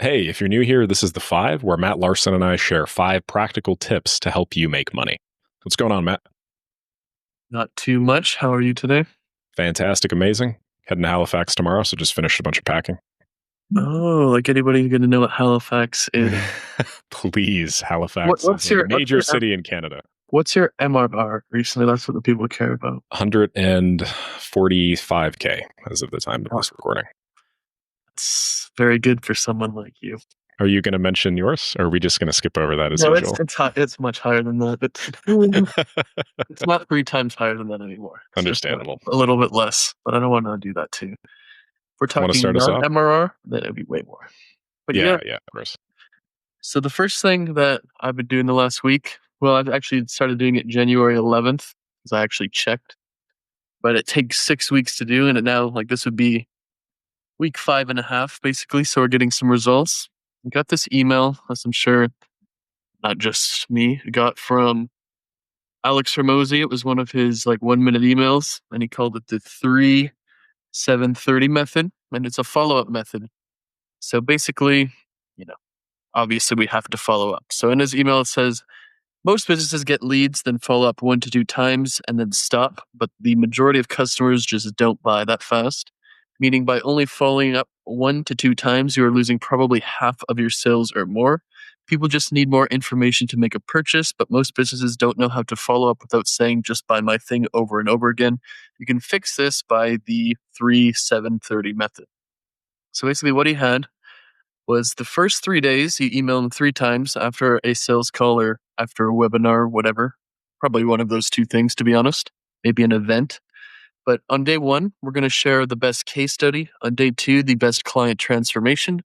Hey, if you're new here, this is The Five, where Matt Larsen and I share 5 practical tips to help you make money. What's going on, Matt? Not too much. How are you today? Fantastic, amazing. Heading to Halifax tomorrow, so just finished a bunch of packing. Oh, like anybody going to know what Halifax is? Please, What, Halifax is what's a your what's major your city in Canada. what's your MRR recently? That's what the people care about. 145K as of the time of Oh, this recording. it's very good for someone like you. Are you going to mention yours, or are we just going to skip over that as No, it's usual? it's high, it's much higher than that, but it's not 3 times higher than that anymore. It's just Understandable. a little bit less, but I don't want to do that too. If we're Want to talking start us off? non-MRR, then it'd be way more. But yeah, Yeah, of course. so the first thing that I've been doing the last week, well, I've actually started doing it January 11th because I actually checked. But it takes 6 weeks to do. And it now, like, this would be week 5.5, basically. So we're getting some results. I got this email, as I'm sure not just me, got from Alex Hormozi. It was one of his like 1 minute emails, and he called it the 3-7-30 method. And it's a follow up method. So basically, you know, obviously we have to follow up. So in his email, it says, most businesses get leads, then follow up 1 to 2 times and then stop. But the majority of customers just don't buy that fast. Meaning, by only following up 1 to 2 times, you are losing probably half of your sales or more. People just need more information to make a purchase, but most businesses don't know how to follow up without saying, just buy my thing over and over again. You can fix this by the 3-7-30 method. So basically, what he had was the first 3 days, he emailed him 3 times after a sales call or after a webinar, whatever. Probably one of those two things, to be honest. Maybe an event. But on day one, we're going to share the best case study. On day two, the best client transformation.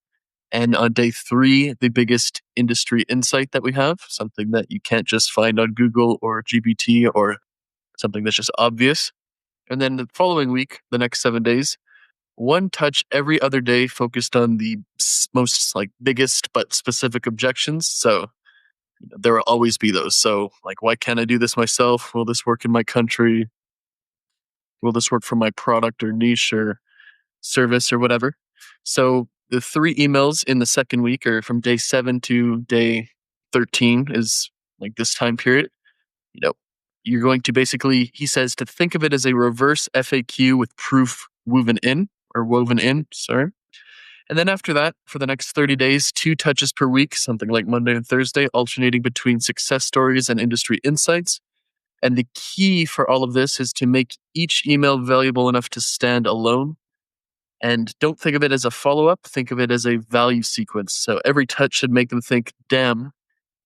And on day three, the biggest industry insight that we have, something that you can't just find on Google or GPT or something that's just obvious. And then the following week, the next 7 days, one touch every other day focused on the most like biggest but specific objections. So there will always be those. So like, why can't I do this myself? Will this work in my country? Will this work for my product or niche or service or whatever? So the 3 emails in the second week are from day 7 to day 13 is like this time period. You know, you're going to basically, he says, to think of it as a reverse FAQ with proof woven in, sorry. And then after that, for the next 30 days, 2 touches per week, something like Monday and Thursday, alternating between success stories and industry insights. And the key for all of this is to make each email valuable enough to stand alone. And don't think of it as a follow up, think of it as a value sequence. So every touch should make them think, damn,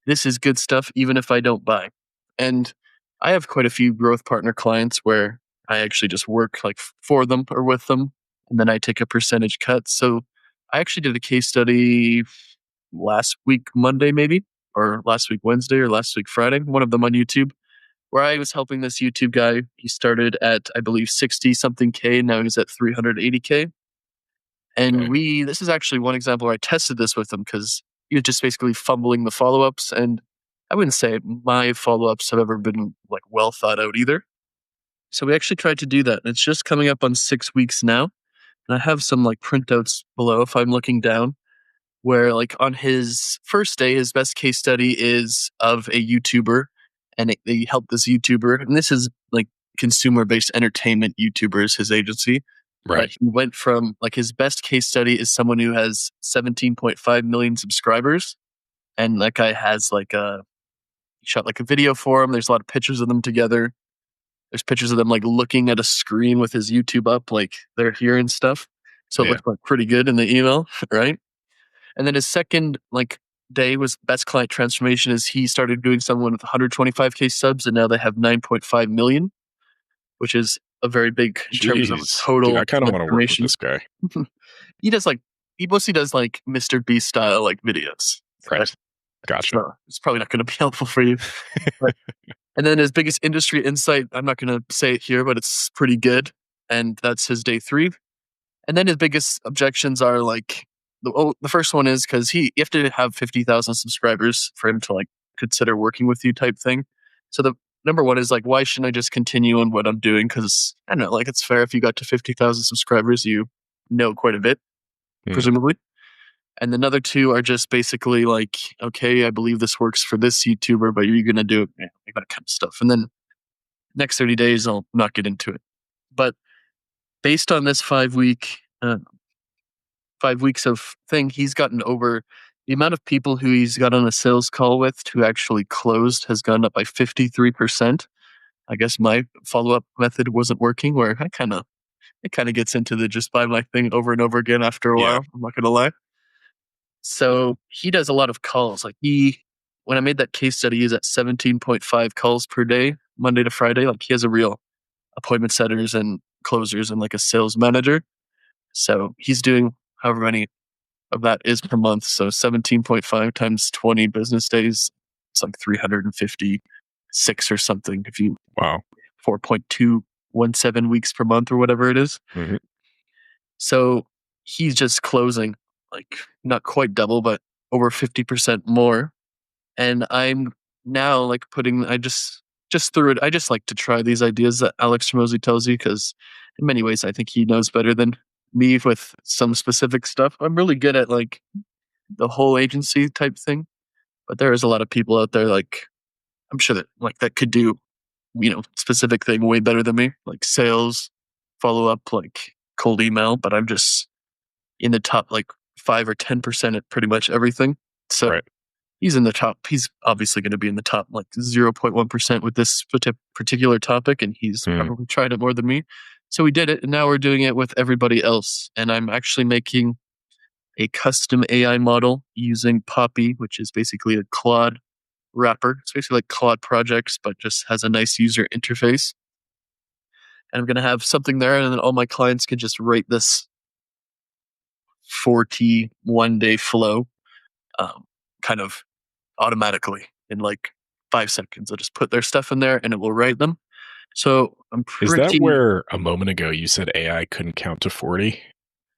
this is good stuff, even if I don't buy. And I have quite a few growth partner clients where I actually just work like for them or with them, and then I take a percentage cut. So I actually did a case study last week, Monday, maybe, or last week, Wednesday, or last week, Friday, one of them on YouTube, where I was helping this YouTube guy. He started at, I believe, 60 something K. Now he's at 380K. And Okay. this is actually one example where I tested this with him because he was just basically fumbling the follow ups. And I wouldn't say my follow ups have ever been like well thought out either. So we actually tried to do that. And it's just coming up on 6 weeks now. And I have some like printouts below if I'm looking down, where like on his first day, his best case study is of a YouTuber. And they helped this YouTuber. And this is like consumer based entertainment YouTubers, his agency. Right. He went from like his best case study is someone who has 17.5 million subscribers. And that guy has like he shot like a video for him. There's a lot of pictures of them together. There's pictures of them like looking at a screen with his YouTube up, like they're here and stuff. So it Yeah. looked like pretty good in the email, right? And then his second like day was best client transformation is he started doing someone with 125K subs and now they have 9.5 million, which is a very big in terms of Jeez. Dude, total I kind of want to work with transformation. this guy. He does like he mostly does like Mr. Beast style like videos. Right. Gotcha. So it's probably not going to be helpful for you. But, and then his biggest industry insight, I'm not going to say it here, but it's pretty good. And that's his day 3. And then his biggest objections are like the first one is because you have to have 50,000 subscribers for him to like consider working with you type thing. So the number one is like, why shouldn't I just continue on what I'm doing? Because I don't know, like it's fair if you got to 50,000 subscribers, you know quite a bit, Hmm. presumably. And the other two are just basically like, okay, I believe this works for this YouTuber, but you're gonna do it, like that kind of stuff. And then next 30 days, I'll not get into it. But based on this 5 weeks of thing, he's gotten over the amount of people who he's got on a sales call with who actually closed has gone up by 53%. I guess my follow-up method wasn't working, where it kind of gets into the just buy my thing over and over again after a while. I'm not gonna lie. So he does a lot of calls. Like when I made that case study, he's at 17.5 calls per day, Monday to Friday. Like he has a real appointment setters and closers and like a sales manager. So he's doing however many of that is per month. So 17.5 times 20 business days, it's like 356 or something. If you 4.217 weeks per month or whatever it is. Mm-hmm. So he's just closing like not quite double, but over 50% more. And I'm now like I just threw it. I just like to try these ideas that Alex Hormozi tells you, because in many ways I think he knows better than me with some specific stuff. I'm really good at like the whole agency type thing, but there is a lot of people out there, like I'm sure that like that could do, specific thing way better than me, like sales, follow up, like cold email. But I'm just in the top like 5 or 10% at pretty much everything. So he's in the top. He's obviously going to be in the top like 0.1% with this particular topic, and he's probably tried it more than me. So we did it, and now we're doing it with everybody else. And I'm actually making a custom AI model using Poppy, which is basically a Claude wrapper. It's basically like Claude projects, but just has a nice user interface. And I'm going to have something there, and then all my clients can just write this 41-day flow kind of automatically in like 5 seconds. I'll just put their stuff in there and it will write them. So I'm pretty... Is that where a moment ago you said AI couldn't count to 40?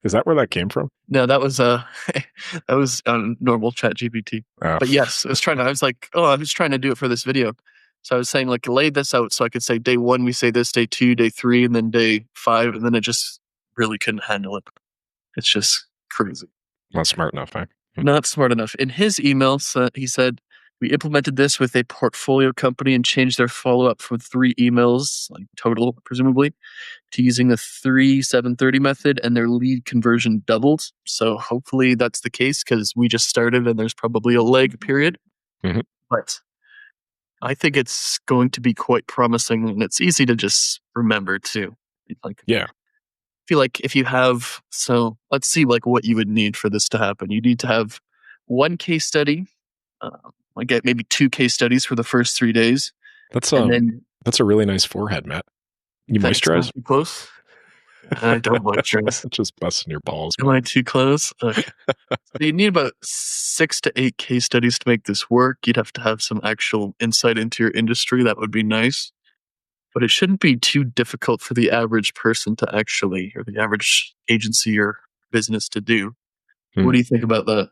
Is that where that came from? No, that was normal chat GPT. Oh. But yes, I was trying to do it for this video. So I was saying like lay this out so I could say day 1 we say this, day 2, day 3, and then day 5, and then it just really couldn't handle it. It's just crazy. Not smart enough, huh? Not smart enough. In his email, he said, we implemented this with a portfolio company and changed their follow-up from 3 emails, like total, presumably, to using the 3-7-30 method, and their lead conversion doubled. So hopefully that's the case, because we just started and there's probably a lag period. Mm-hmm. But I think it's going to be quite promising, and it's easy to just remember too. I feel like if you have, so let's see like what you would need for this to happen. You need to have 1 case study, get maybe 2 case studies for the first 3 days. That's a really nice forehead, Matt. You moisturize? Too close? I don't moisturize. Just busting your balls. Am I too close? Okay. So you need about 6 to 8 case studies to make this work. You'd have to have some actual insight into your industry. That would be nice. But it shouldn't be too difficult for the average person to actually, or the average agency or business to do. What do you think about that?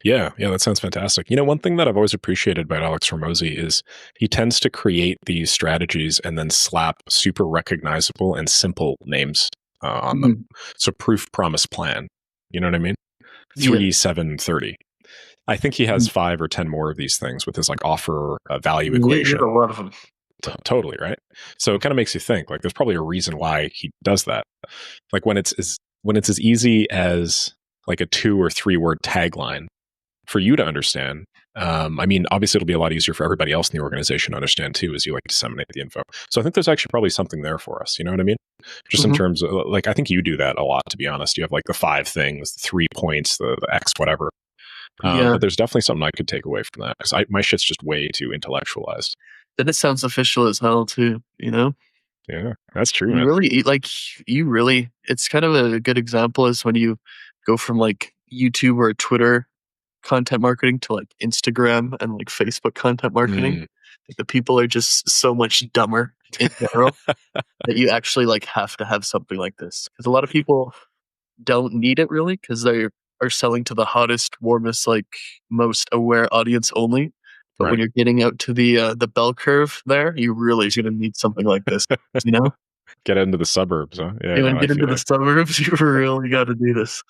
Yeah, that sounds fantastic. One thing that I've always appreciated about Alex Hormozi is he tends to create these strategies and then slap super recognizable and simple names on them. So proof, promise, plan. You know what I mean? 3, 7, 30. I think he has 5 or 10 more of these things with his like offer value equation. A lot of them. Totally, right? So it kind of makes you think like there's probably a reason why he does that. Like when it's as easy as like a 2 or 3 word tagline for you to understand. Obviously it'll be a lot easier for everybody else in the organization to understand too, as you like disseminate the info. So I think there's actually probably something there for us. You know what I mean? Just in terms of like, I think you do that a lot, to be honest. You have like the 5 things, the 3 points, the X, whatever. But there's definitely something I could take away from that, because my shit's just way too intellectualized. Then it sounds official as hell too, Yeah, that's true. It's kind of a good example is when you go from like YouTube or Twitter content marketing to like Instagram and like Facebook content marketing. Like the people are just so much dumber in general that you actually like have to have something like this, because a lot of people don't need it really, because they are selling to the hottest, warmest, like most aware audience only. But when you're getting out to the bell curve there, you really going to need something like this, Get into the suburbs, huh? Yeah, get into the suburbs, you really got to do this.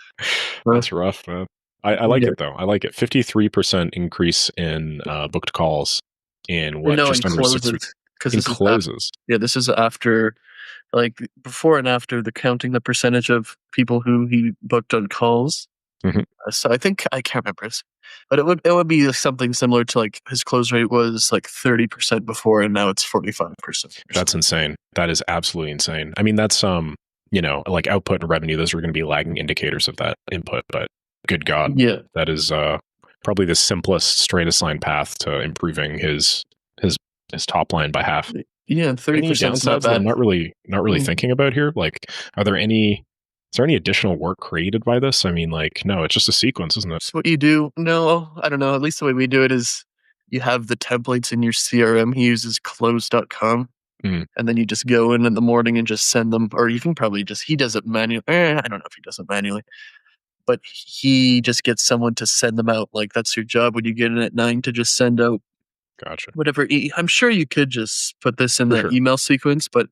That's rough, man. I like Yeah. it though. I like it. 53% increase in booked calls in what, No, in just under 6 weeks. closes, because In this is after, closes. yeah, this is after, like, before and after the counting the percentage of people who he booked on calls. Mhm. So I think I can't remember, but it would be something similar to like his close rate was like 30% before, and now it's 45%. That's insane. That is absolutely insane. I mean, that's like output and revenue, those are going to be lagging indicators of that input, but good God, Yeah, that is probably the simplest, straightest line path to improving his top line by half. yeah, and Any 30% is not downsides that I'm bad. not really Mm. thinking about here? Like, is there any additional work created by this? I mean, like, no, it's just a sequence, isn't it? So what you do? No, I don't know. At least the way we do it is you have the templates in your CRM. He uses close.com. Mm. And then you just go in the morning and just send them, or you can probably he does it manually. I don't know if he does it manually, but he just gets someone to send them out. Like that's your job when you get in at 9 to just send out Gotcha. whatever. I'm sure you could just put this in For the sure. email sequence, but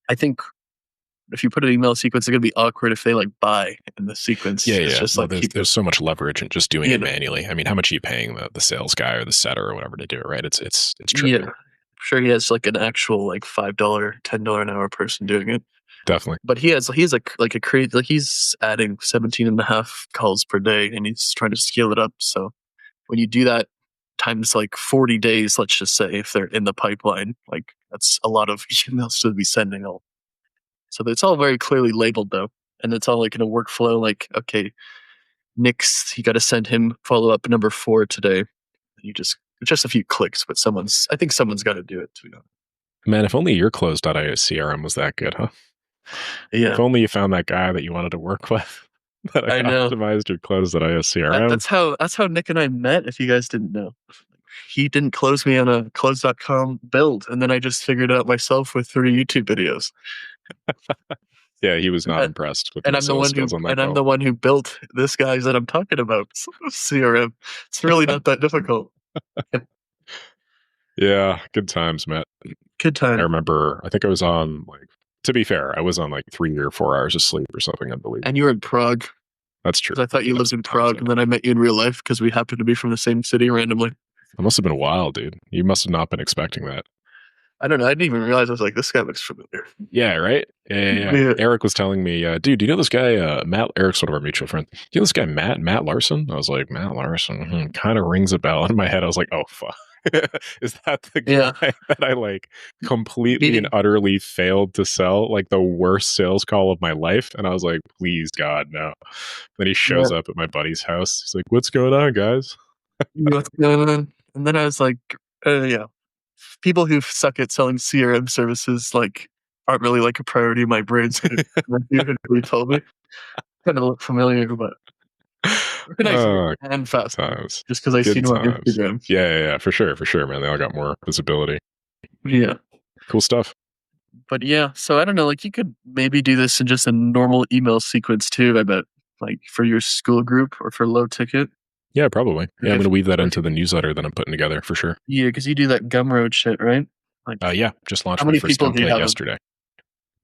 I think if you put an email sequence, it's gonna be awkward if they like buy in the sequence. Yeah, It's yeah. just No, like there's so much leverage in just doing you it know, manually. I mean, how much are you paying the sales guy or the setter or whatever to do it, right? It's yeah. trivial. I'm sure he has like an actual like $5, $10 an hour person doing it. Definitely. But he's like a create like he's adding 17 and a half calls per day, and he's trying to scale it up. So when you do that times like 40 days, let's just say, if they're in the pipeline, like that's a lot of emails to be sending all. So it's all very clearly labeled though. And it's all like in a workflow, like, okay, Nick's, you got to send him follow up number 4 today. You just a few clicks, but I think someone's got to do it too. Man, if only your close.io CRM was that good, huh? Yeah. If only you found that guy that you wanted to work with that I know. optimized your close.io CRM. That's how Nick and I met, if you guys didn't know. He didn't close me on a close.com build, and then I just figured it out myself with 3 YouTube videos. Yeah, he was not And, impressed with and my I'm the sales one who skills on that and I'm call. the one who built this guy that I'm talking about. CRM. It's really not that difficult. Yeah, good times, Matt. Good I time. remember, I think I was on, like, to be fair, I was on like 3 or 4 hours of sleep or something, I believe. And you were in Prague. That's true. Because I thought you lived in Prague, and then I met you in real life because we happened to be from the same city randomly. It must have been wild, dude. You must have not been expecting that. I don't know. I didn't even realize. I was like, this guy looks familiar. Yeah, right? Yeah. Eric was telling me, dude, do you know this guy, Matt? Eric's one of our mutual friends. Do you know this guy, Matt Larsen? I was like, Matt Larsen? Kind of rings a bell. In my head, I was like, oh, fuck. Is that the guy that I like completely and utterly failed to sell? Like the worst sales call of my life? And I was like, please, God, no. Then he shows up at my buddy's house. He's like, what's going on, guys? What's going on? And then I was like, yeah. People who suck at selling CRM services like aren't really like a priority in my brain. So you told me, kind of look familiar, but recognize and fast times. just because I seen them on Instagram. Yeah, for sure, man. They all got more visibility. Yeah, cool stuff. But yeah, so I don't know. Like you could maybe do this in just a normal email sequence too. I bet, like for your school group or for low ticket. Yeah, probably. Yeah, I'm going to weave that into the newsletter that I'm putting together for sure. Yeah, because you do that Gumroad shit, right? Like, yeah, just launched my first template yesterday.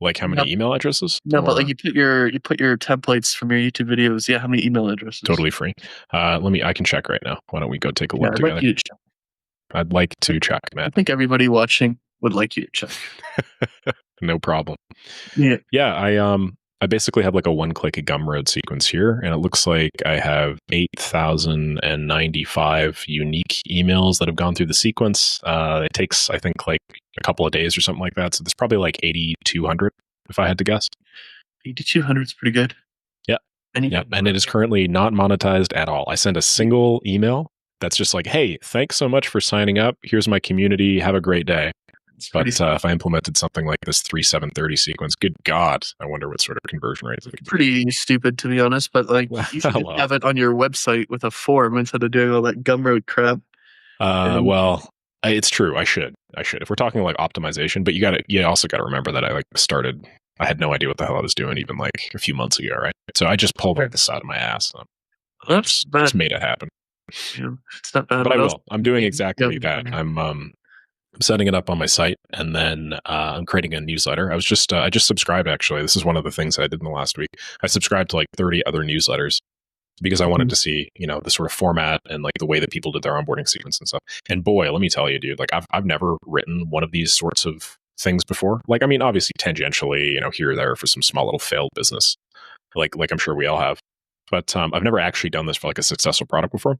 Like how many email addresses? No, but like you put your templates from your YouTube videos. Yeah, how many email addresses? Totally free. I can check right now. Why don't we go take a look together? I'd like to check, Matt. I think everybody watching would like you to check. No problem. Yeah, I basically have like a one-click Gumroad sequence here, and it looks like I have 8,095 unique emails that have gone through the sequence. It takes, I think, like a couple of days or something like that. So there's probably like 8,200 if I had to guess. 8,200 is pretty good. Yeah. And it is currently not monetized at all. I send a single email that's just like, hey, thanks so much for signing up. Here's my community. Have a great day. But if I implemented something like this 3-7-30 sequence, good God, I wonder what sort of conversion rates it could be. Pretty stupid, to be honest. But like, you should have it on your website with a form instead of doing all that Gumroad crap. It's true. I should. If we're talking like optimization, but you also got to remember that I had no idea what the hell I was doing even like a few months ago, right? So I just pulled this out of my ass. That's bad. Just made it happen. Yeah, it's not bad. But I will. I'm doing exactly that. I'm setting it up on my site, and then I'm creating a newsletter. I just subscribed, actually. This is one of the things I did in the last week. I subscribed to like 30 other newsletters, because I wanted to see, the sort of format and like the way that people did their onboarding sequence and stuff. And boy, let me tell you, dude, like I've never written one of these sorts of things before. Like, I mean, obviously tangentially, here or there for some small little failed business, like I'm sure we all have. But I've never actually done this for like a successful product before.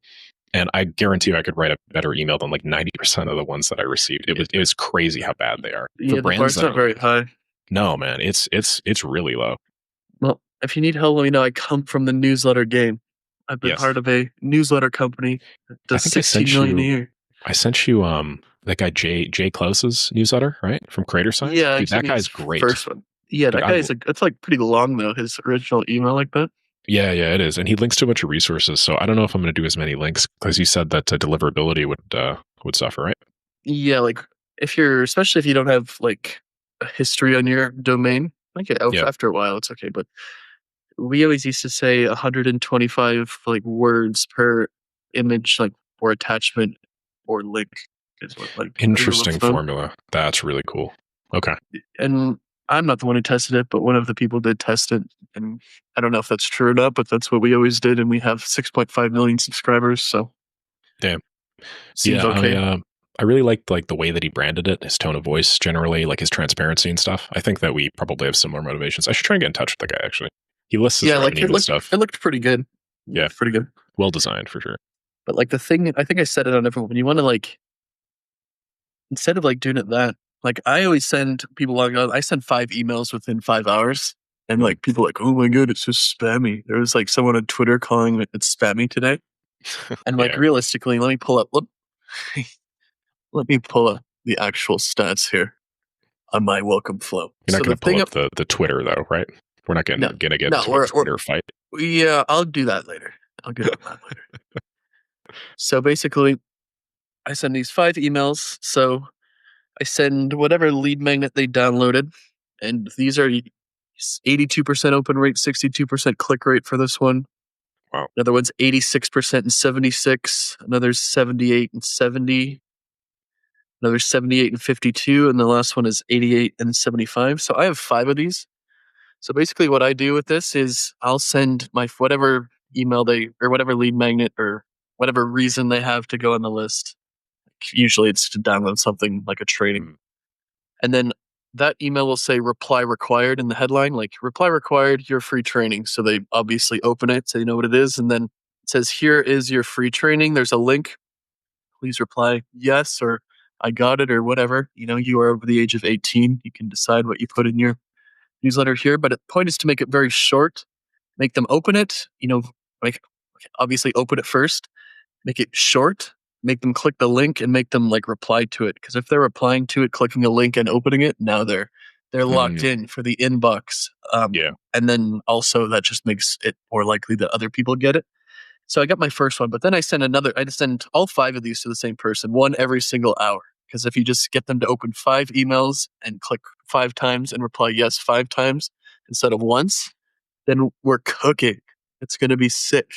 And I guarantee you I could write a better email than like 90% of the ones that I received. It was crazy how bad they are. Yeah, For the brands bar's that not are very high. no, man, it's really low. Well, if you need help, let me know. I come from the newsletter game. I've been Yes. part of a newsletter company that I does think I 16 sent million a you year. that guy Jay Close's newsletter, right? From Creator Science. Yeah, Dude, actually, that guy's great. first one. Yeah, Dude, that guy's it's like pretty long though. His original email like that. yeah, it is. And he links to a bunch of resources. So I don't know if I'm going to do as many links because you said that deliverability would suffer, right? Yeah, like especially if you don't have like a history on your domain, like Yeah. after a while, it's okay. But we always used to say 125 like words per image, like or attachment or link is what like the rule of Interesting thumb. formula. That's really cool. Okay. And I'm not the one who tested it, but one of the people did test it. And I don't know if that's true or not, but that's what we always did. And we have 6.5 million subscribers. So Damn. seems Yeah, okay. I really liked like the way that he branded it, his tone of voice generally, like his transparency and stuff. I think that we probably have similar motivations. I should try and get in touch with the guy actually. He lists his Yeah, like revenue and it stuff. looked pretty good. Yeah. Pretty good. Well designed for sure. But like the thing, I think I said it on everyone. When you want to like, instead of like doing it that, like I always send people like, I send 5 emails within 5 hours. And like people are like, oh my God, it's just spammy. There was like someone on Twitter calling it spammy today. And like Yeah. realistically, let me pull up the actual stats here on my welcome flow. You're not So going the to pull thing up the Twitter though, right? We're not no, going to get no, into a Twitter fight. yeah, I'll do that later. I'll get on that later. So basically, I send these 5 emails. So I send whatever lead magnet they downloaded, and these are 82% open rate, 62% click rate for this one. Wow. Another one's 86% and 76. Another's 78 and 70. Another 78 and 52. And the last one is 88 and 75. So I have 5 of these. So basically what I do with this is I'll send my whatever email or whatever lead magnet or whatever reason they have to go on the list. Usually it's to download something like a training. Mm. And then that email will say reply required in the headline, like reply required, your free training. So they obviously open it so you know what it is. And then it says, here is your free training. There's a link. Please reply yes, or I got it, or whatever. You are over the age of 18. You can decide what you put in your newsletter here. But the point is to make it very short, make them open it, like obviously open it first, make it short, make them click the link and make them like reply to it. Because if they're replying to it, clicking a link and opening it, now they're locked in for the inbox. Yeah. And then also that just makes it more likely that other people get it. So I got my first one, but then I send all 5 of these to the same person, one every single hour. Because if you just get them to open 5 emails and click 5 times and reply yes 5 times instead of once, then we're cooking. It's going to be sick.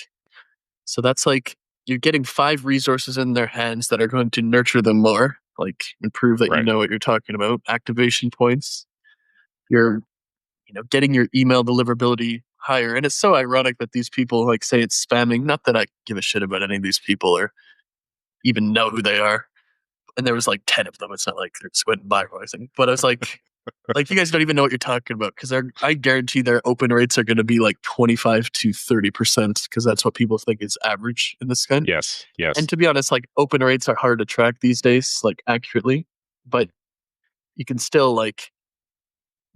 So that's like you're getting 5 resources in their hands that are going to nurture them more, like improve that you Right. know what you're talking about, activation points. You're getting your email deliverability higher. And it's so ironic that these people like say it's spamming. Not that I give a shit about any of these people or even know who they are. And there was like 10 of them. It's not like they're just went viral, I think. But I was like you guys don't even know what you're talking about because I guarantee their open rates are going to be like 25 to 30% because that's what people think is average in this kind. Yes. And to be honest, like open rates are hard to track these days, like accurately, but you can still like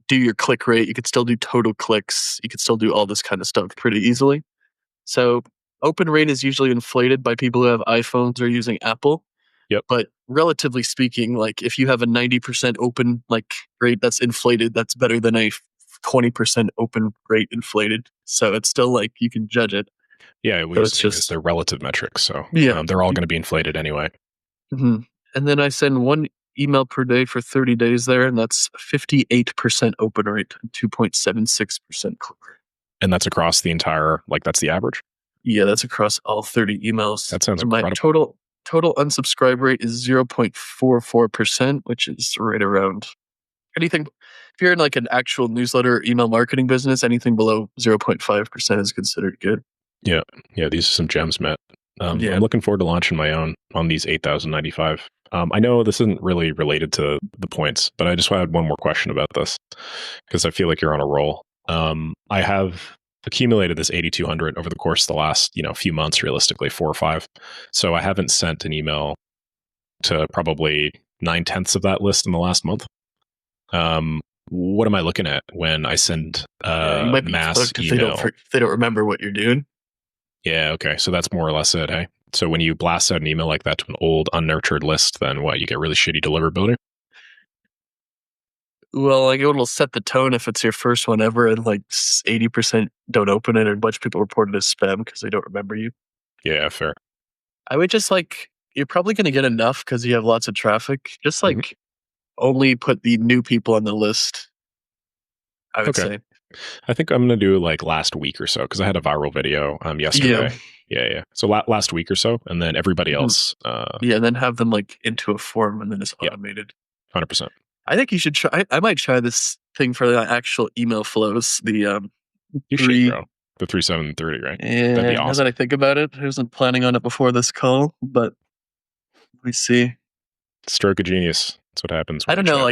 do your click rate. You could still do total clicks. You could still do all this kind of stuff pretty easily. So open rate is usually inflated by people who have iPhones or using Apple. Yep. But relatively speaking, like if you have a 90% open like rate that's inflated, that's better than a 20% open rate inflated. So it's still like you can judge it. Yeah, what So you're it's saying is just they're relative metrics, so yeah. they're all going to be inflated anyway. Mm-hmm. And then I send 1 email per day for 30 days there, and that's 58% open rate and 2.76% click rate. And that's across the entire, like that's the average? Yeah, that's across all 30 emails. That sounds And my incredible. total unsubscribe rate is 0.44%, which is right around anything. If you're in like an actual newsletter or email marketing business, anything below 0.5% is considered good. Yeah. Yeah. These are some gems, Matt. Yeah. I'm looking forward to launching my own on these 8,095. I know this isn't really related to the points, but I just had one more question about this because I feel like you're on a roll. I have accumulated this 8,200 over the course of the last, few months, realistically, 4 or 5. So I haven't sent an email to probably 9/10 of that list in the last month. What am I looking at when I send You might be mass fucked if email? they don't remember what you're doing. Yeah, okay. So that's more or less it, hey? So when you blast out an email like that to an old, unnurtured list, then what? You get really shitty deliverability? Well, like it'll set the tone if it's your first one ever, and like 80% don't open it, and a bunch of people report it as spam because they don't remember you. Yeah, fair. I would just you're probably going to get enough because you have lots of traffic. Just only put the new people on the list, I would say. I think I'm going to do like last week or so because I had a viral video yesterday. Yeah. So last week or so, and then everybody else. Yeah, and then have them into a form, and then it's automated. 100%. I think you should try. I might try this thing for the actual email flows. The you should, bro. The 3730, right? Yeah, that'd be awesome. Now that I think about it, I wasn't planning on it before this call, but we see. Stroke of genius. That's what happens. I don't know,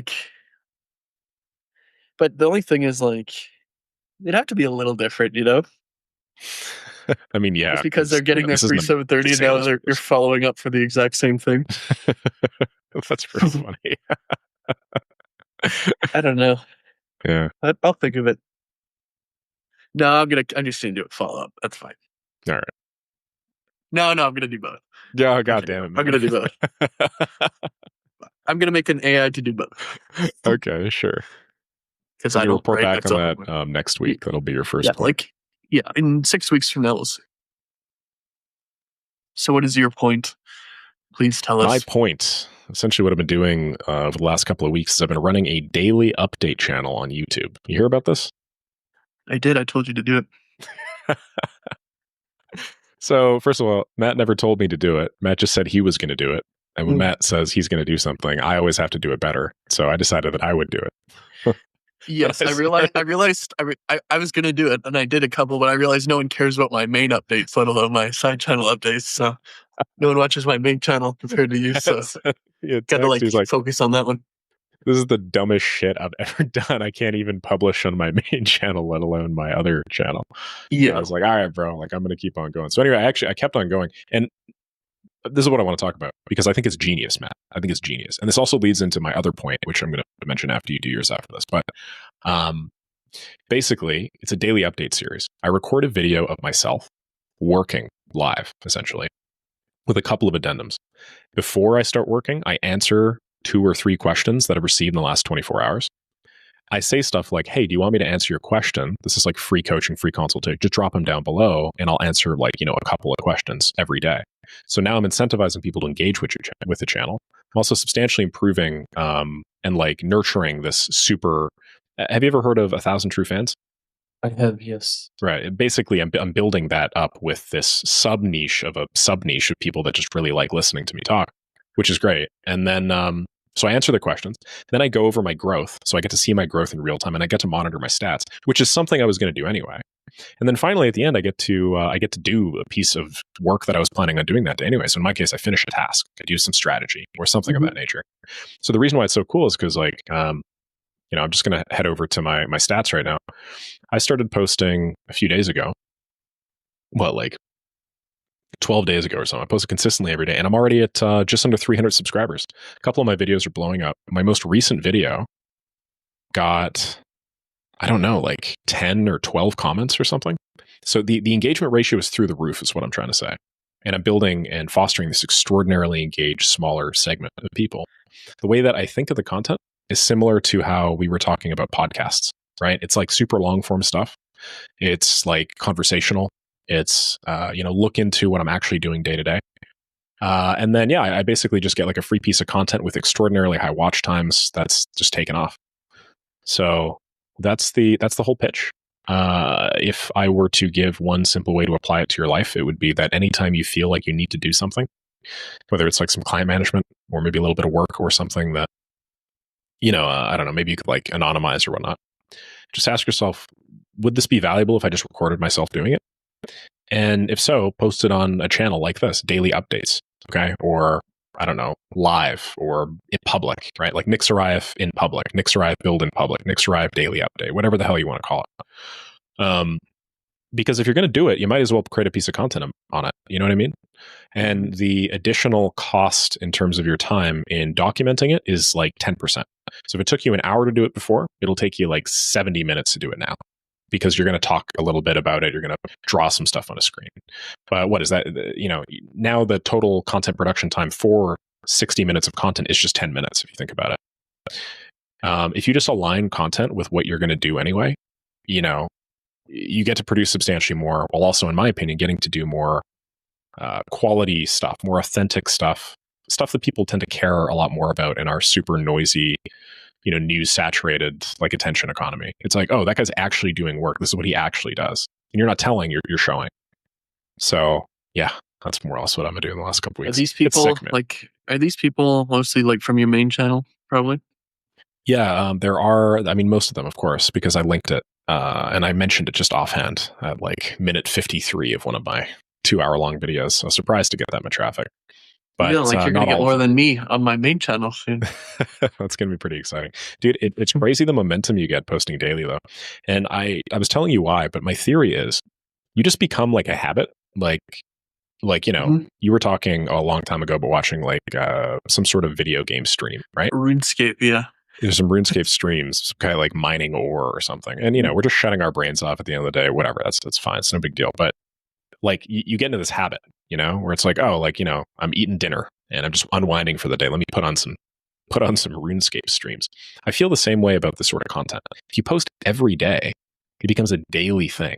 but the only thing is, it'd have to be a little different, I mean, yeah. Just because they're getting their 3730 and now you're following up for the exact same thing. That's pretty funny. I don't know. Yeah. I'll think of it. No, I'm just gonna do it follow up. That's fine. All right. No, I'm gonna do both. Yeah, God damn it, man. I'm gonna do both. I'm gonna make an AI to do both. Okay, sure. Because I don't report back on that next week. That'll be your first point. In 6 weeks from now, we'll see. So what is your point? Please tell us. My point, essentially what I've been doing over the last couple of weeks is I've been running a daily update channel on YouTube. You hear about this? I did. I told you to do it. So, first of all, Matt never told me to do it. Matt just said he was going to do it. And when Matt says he's going to do something, I always have to do it better. So I decided that I would do it. Yes, I realized I was going to do it, and I did a couple, but I realized no one cares about my main updates, let alone my side channel updates. So no one watches my main channel compared to you. So got to focus on that one. This is the dumbest shit I've ever done. I can't even publish on my main channel, let alone my other channel. Yeah, I was like, all right, bro. I'm going to keep on going. So anyway, I kept on going, and this is what I want to talk about because I think it's genius, Matt. I think it's genius. And this also leads into my other point, which I'm going to mention after you do yours after this. But basically, it's a daily update series. I record a video of myself working live, essentially, with a couple of addendums. Before I start working, I answer 2 or 3 questions that I've received in the last 24 hours. I say stuff like, hey, do you want me to answer your question? This is like free coaching, free consultation. Just drop them down below and I'll answer a couple of questions every day. So now I'm incentivizing people to engage with the channel. I'm also substantially improving and nurturing this super. Have you ever heard of 1,000 True Fans? I have, yes. Right. Basically, I'm building that up with this sub niche of people that just really like listening to me talk, which is great. And then so I answer the questions. Then I go over my growth. So I get to see my growth in real time and I get to monitor my stats, which is something I was going to do anyway. And then finally, at the end, I get to do a piece of work that I was planning on doing that day anyway. So in my case, I finish a task. I do some strategy or something of that nature. So the reason why it's so cool is because I'm just going to head over to my stats right now. I started posting a few days ago. 12 days ago or so. I posted consistently every day, and I'm already at just under 300 subscribers. A couple of my videos are blowing up. My most recent video got, 10 or 12 comments or something. So the engagement ratio is through the roof is what I'm trying to say. And I'm building and fostering this extraordinarily engaged, smaller segment of people. The way that I think of the content is similar to how we were talking about podcasts, right? It's like super long form stuff. It's like conversational. It's, look into what I'm actually doing day to day. And then, I basically just get like a free piece of content with extraordinarily high watch times that's just taken off. So that's the whole pitch. If I were to give one simple way to apply it to your life, it would be that anytime you feel like you need to do something, whether it's like some client management or maybe a little bit of work or something that, I don't know, maybe you could like anonymize or whatnot. Just ask yourself, would this be valuable if I just recorded myself doing it? And if so, post it on a channel like this, daily updates, okay? Or I don't know, live or in public, right? Like Nick Saraev in public, Nick Saraev build in public, Nick Saraev daily update, whatever the hell you want to call it. Because if you're going to do it, you might as well create a piece of content on it. You know what I mean? And the additional cost in terms of your time in documenting it is like 10%. So if it took you an hour to do it before, it'll take you like 70 minutes to do it now, because you're going to talk a little bit about it. You're going to draw some stuff on a screen. But what is that? You know, now the total content production time for 60 minutes of content is just 10 minutes, if you think about it. If you just align content with what you're going to do anyway, you know, you get to produce substantially more, while also, in my opinion, getting to do more quality stuff, more authentic stuff that people tend to care a lot more about in our super noisy, you know, news saturated like attention economy. It's like, oh, that guy's actually doing work. This is what he actually does. And you're not telling, you're showing. So yeah, that's more or less what I'm gonna do in the last couple weeks. Are these people are these people mostly like from your main channel, probably? Yeah, there are. I mean, most of them, of course, because I linked it and I mentioned it just offhand at like minute 53 of one of my 2-hour-long videos. So surprised to get that much traffic. But you're gonna get more than me on my main channel soon. That's gonna be pretty exciting, dude. It's crazy the momentum you get posting daily, though. And I was telling you why, but my theory is you just become like a habit, like you know, you were talking a long time ago about watching like some sort of video game stream, right? RuneScape, yeah. There's some RuneScape streams, kind of like mining ore or something, and you know, we're just shutting our brains off at the end of the day. Whatever, that's fine. It's no big deal. But like, you get into this habit, you know, where it's like, oh, like, you know, I'm eating dinner and I'm just unwinding for the day. Let me put on some RuneScape streams. I feel the same way about this sort of content. If you post every day, it becomes a daily thing.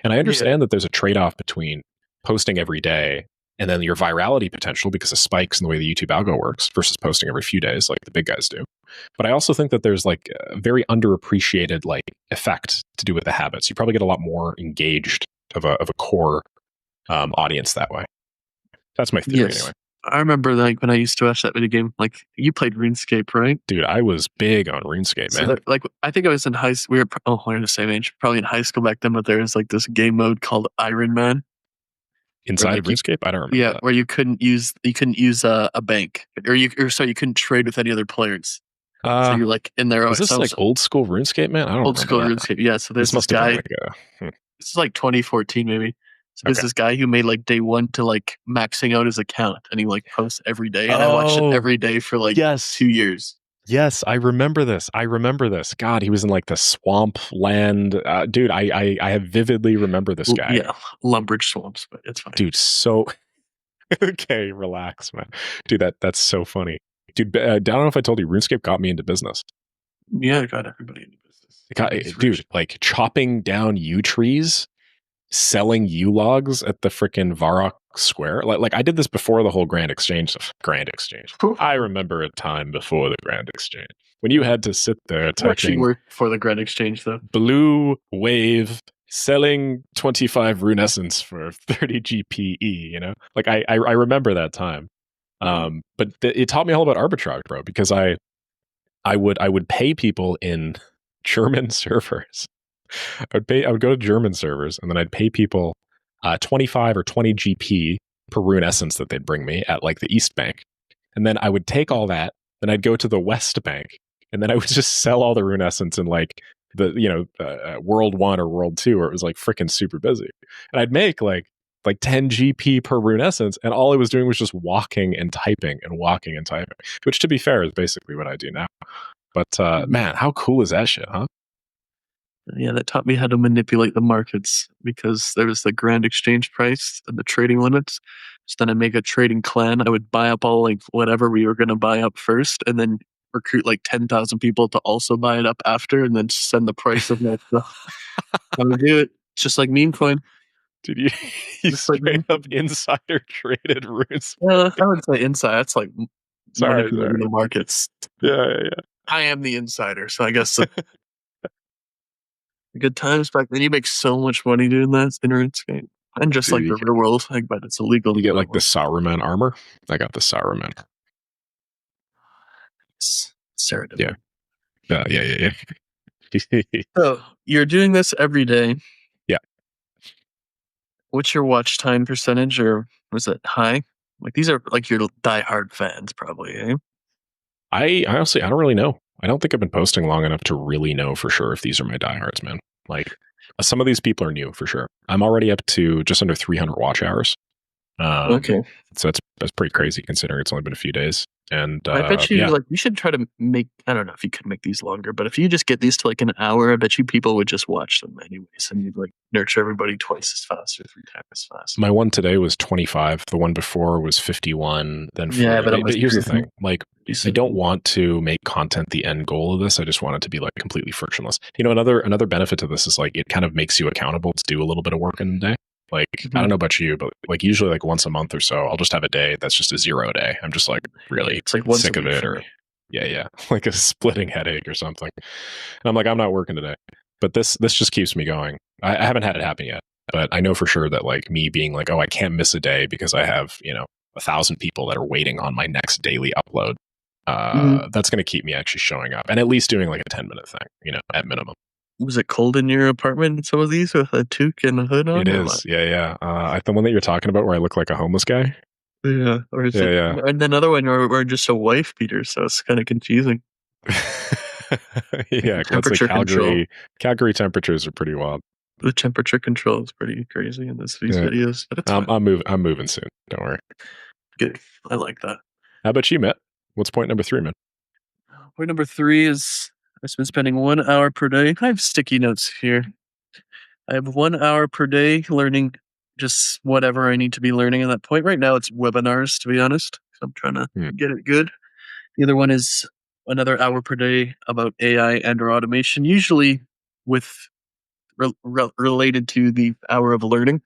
And I understand that there's a trade-off between posting every day and then your virality potential because of spikes in the way the YouTube algo works versus posting every few days like the big guys do. But I also think that there's like a very underappreciated like effect to do with the habits. You probably get a lot more engaged of a core audience that way. That's my theory anyway. I remember like when I used to watch that video game, like you played RuneScape, right? Dude, I was big on RuneScape, man. So like we were the same age, probably in high school back then, but there was like this game mode called Iron Man. Inside of RuneScape? I don't remember that. Where you couldn't use a bank, or you couldn't trade with any other players. So you're like in there. Was this like old school RuneScape, man? I don't old school RuneScape. Yeah. So there's this guy. This is like 2014, maybe. So there's this guy who made like day one to like maxing out his account, and he like posts every day, and I watched it every day for like 2 years. Yes, I remember this. God, he was in like the swamp land. Dude, I have vividly remember this guy. Yeah, Lumbridge swamps, but it's fine. Dude, so okay, relax, man. Dude, that's so funny. Dude, I don't know if I told you, RuneScape got me into business. Yeah, it got everybody into business. Dude, like chopping down yew trees, selling yew logs at the freaking Varrock Square. Like I did this before the whole Grand Exchange. I remember a time before the Grand Exchange when you had to sit there typing. Actually worked for the Grand Exchange though. Blue wave selling 25 rune essence for 30 GPE. You know, like I remember that time. But it taught me all about arbitrage, bro, because I would pay people in German servers. I would go to German servers, and then I'd pay people 25 or 20 GP per rune essence that they'd bring me at like the East Bank. And then I would take all that, then I'd go to the West Bank, and then I would just sell all the rune essence in like the, you know, World 1 or World 2, where it was like freaking super busy. And I'd make like 10 GP per rune essence, and all I was doing was just walking and typing, which to be fair is basically what I do now. But man, how cool is that shit, huh? Yeah, that taught me how to manipulate the markets, because there was the Grand Exchange price and the trading limits. So then I make a trading clan. I would buy up all like whatever we were going to buy up first, and then recruit like 10,000 people to also buy it up after, and then send the price of that stuff. How to do it? Just like meme coin. Dude, you straight up insider traded runes. Well, I would say inside. That's like manipulating the markets. Yeah. I am the insider, so I guess good times back then. You make so much money doing that in RuneScape. And just like the real world, like, but it's illegal. You get like the Saruman armor. I got the Saruman. Saraev. Yeah. So you're doing this every day. Yeah. What's your watch time percentage, or was it high? Like these are like your diehard fans, probably. Eh? I honestly, I don't really know. I don't think I've been posting long enough to really know for sure if these are my diehards, man. Like some of these people are new for sure. I'm already up to just under 300 watch hours. Okay. So that's pretty crazy considering it's only been a few days. And I bet you yeah, like you should try to make. I don't know if you could make these longer, but if you just get these to like an hour, I bet you people would just watch them anyways, and you'd like nurture everybody twice as fast or 3 times as fast. my one today was 25. The one before was 51. Then Yeah, 40. but I'm But here's the thing: decent. like, I don't want to make content the end goal of this. I just want it to be like completely frictionless. You know, another benefit to this is like it kind of makes you accountable to do a little bit of work in a day. Like, I don't know about you, but like usually like once a month or so, I'll just have a day that's just a 0 day. I'm just like really It's like once sick a of week it, for or me. yeah, like a splitting headache or something. And I'm like, I'm not working today. But this just keeps me going. I haven't had it happen yet, but I know for sure that like me being like, oh, I can't miss a day because I have 1,000 people that are waiting on my next daily upload. That's going to keep me actually showing up and at least doing like a 10-minute thing, at minimum. Was it cold in your apartment in some of these with a toque and a hood on? It Or is, what? yeah. The one that you're talking about where I look like a homeless guy. Yeah, or is it? Yeah. And another one where just a wife beater, so it's kind of confusing. Yeah, let's say Temperature control. Calgary temperatures are pretty wild. The temperature control is pretty crazy in these Yeah. videos, but it's fine. I'm moving soon. Don't worry. Good. I like that. How about you, Matt? What's point number 3, man? Point number 3 is I've been spending 1 hour per day. I have sticky notes here. I have 1 hour per day learning just whatever I need to be learning at that point. Right now, it's webinars, to be honest. So I'm trying to get it good. The other one is another hour per day about AI and or automation, usually with related to the hour of learning.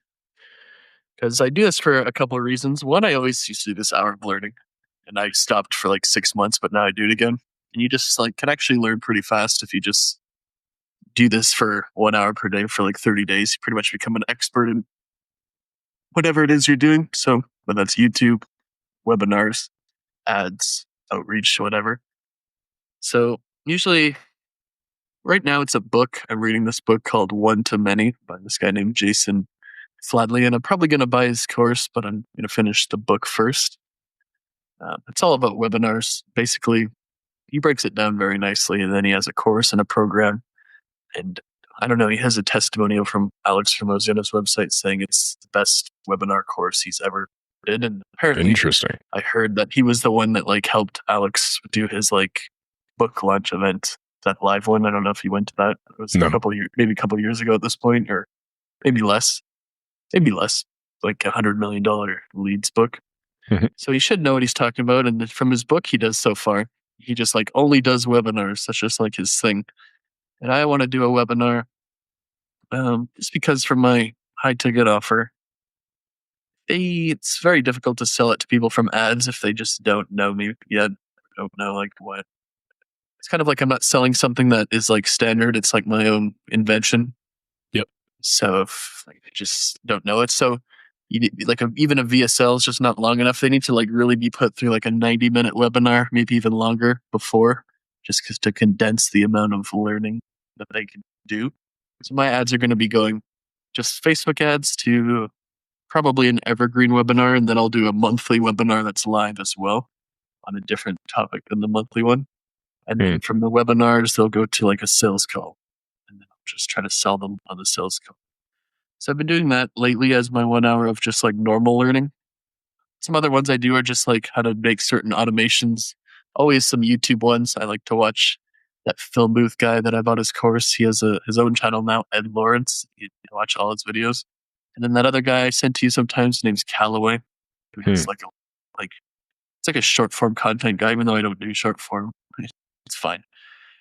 Because I do this for a couple of reasons. One, I always used to do this hour of learning, and I stopped for like 6 months, but now I do it again. And you just like can actually learn pretty fast if you just do this for 1 hour per day for like 30 days. You pretty much become an expert in whatever it is you're doing. So whether that's YouTube, webinars, ads, outreach, whatever. So usually right now it's a book. I'm reading this book called One to Many by this guy named Jason Fladley, and I'm probably going to buy his course, but I'm going to finish the book first. It's all about webinars. Basically, he breaks it down very nicely, and then he has a course and a program. And I don't know, he has a testimonial from Alex Hormozi on his website saying it's the best webinar course he's ever did. And apparently, Interesting. I heard that he was the one that like helped Alex do his like book launch event, that live one. I don't know if he went to that. It was No. maybe a couple of years ago at this point, or maybe less, like $100 million leads book. Mhm. So he should know what he's talking about. And from his book he does so far, he just like only does webinars. That's just like his thing. And I want to do a webinar just because for my high ticket offer, it's very difficult to sell it to people from ads if they just don't know me yet. Don't know like what. It's kind of like I'm not selling something that is like standard. It's like my own invention. Yep. So if like, I just don't know it, so you need, like even a VSL is just not long enough. They need to like really be put through like a 90-minute webinar, maybe even longer before, just because to condense the amount of learning that they can do. So my ads are going to be going just Facebook ads to probably an evergreen webinar, and then I'll do a monthly webinar that's live as well on a different topic than the monthly one. And then from the webinars, they'll go to like a sales call, and then I'll just try to sell them on the sales call. So I've been doing that lately as my 1 hour of just like normal learning. Some other ones I do are just like how to make certain automations. Always some YouTube ones. I like to watch that Phil Booth guy that I bought his course. He has his own channel now, Ed Lawrence. You watch all his videos. And then that other guy I sent to you sometimes, his name's Callaway. It's like it's like a short form content guy, even though I don't do short form. It's fine.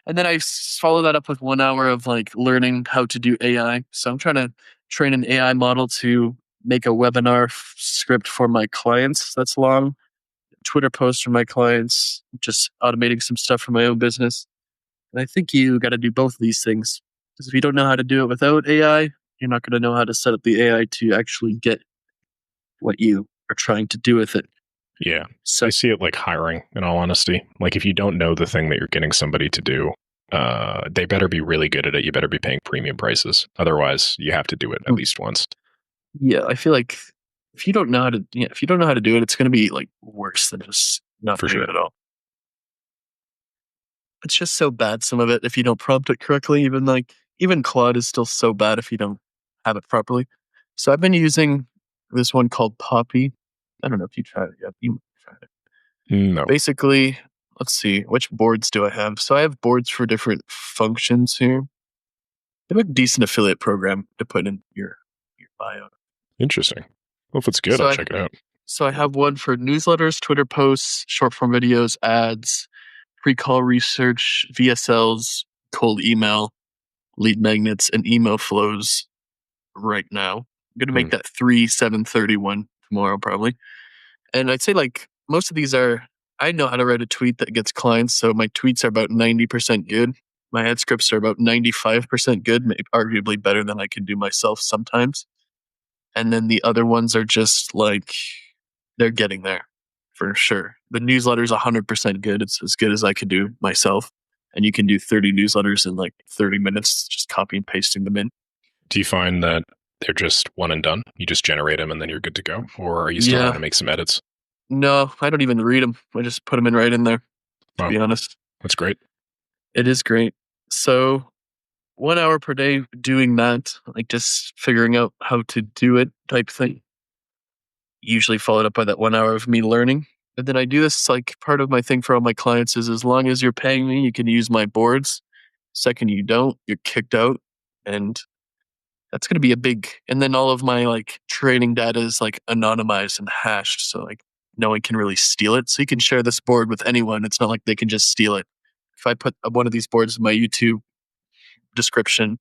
And then I follow that up with 1 hour of like learning how to do AI. So I'm trying to train an AI model to make a webinar script for my clients that's long, Twitter posts for my clients, just automating some stuff for my own business. And I think you got to do both of these things. Because if you don't know how to do it without AI, you're not going to know how to set up the AI to actually get what you are trying to do with it. Yeah. So I see it like hiring, in all honesty. Like if you don't know the thing that you're getting somebody to do, they better be really good at it. You better be paying premium prices. Otherwise, you have to do it at least once. Yeah, I feel like if you don't know how to, if you don't know how to do it, it's going to be like worse than just not For doing sure. it at all. It's just so bad, some of it, if you don't prompt it correctly. Even Claude is still so bad if you don't have it properly. So I've been using this one called Poppy. I don't know if you tried it yet. You might have tried it. No. Basically, let's see, which boards do I have? So I have boards for different functions here. They have a decent affiliate program to put in your bio. Interesting. Well, if it's good, So I'll I check it out. so I have one for newsletters, Twitter posts, short form videos, ads, pre-call research, VSLs, cold email, lead magnets, and email flows right now. I'm gonna Hmm. make that 3/7/31 tomorrow probably. And I'd say like most of these are I know how to write a tweet that gets clients, so my tweets are about 90% good. My ad scripts are about 95% good, maybe arguably better than I can do myself sometimes. And then the other ones are just like they're getting there for sure. The newsletter's 100% good. It's as good as I could do myself. And you can do 30 newsletters in like 30 minutes, just copy and pasting them in. Do you find that they're just one and done? You just generate them and then you're good to go? Or are you still having Yeah. to make some edits? No, I don't even read them. I just put them in right in there, to Wow, be honest. that's great. It is great. So 1 hour per day doing that, like just figuring out how to do it type thing. Usually followed up by that 1 hour of me learning. And then I do this like part of my thing for all my clients is as long as you're paying me, you can use my boards. Second you don't, you're kicked out. And that's gonna be a big and then all of my like training data is like anonymized and hashed. So like no one can really steal it. So you can share this board with anyone. It's not like they can just steal it. If I put one of these boards in my YouTube description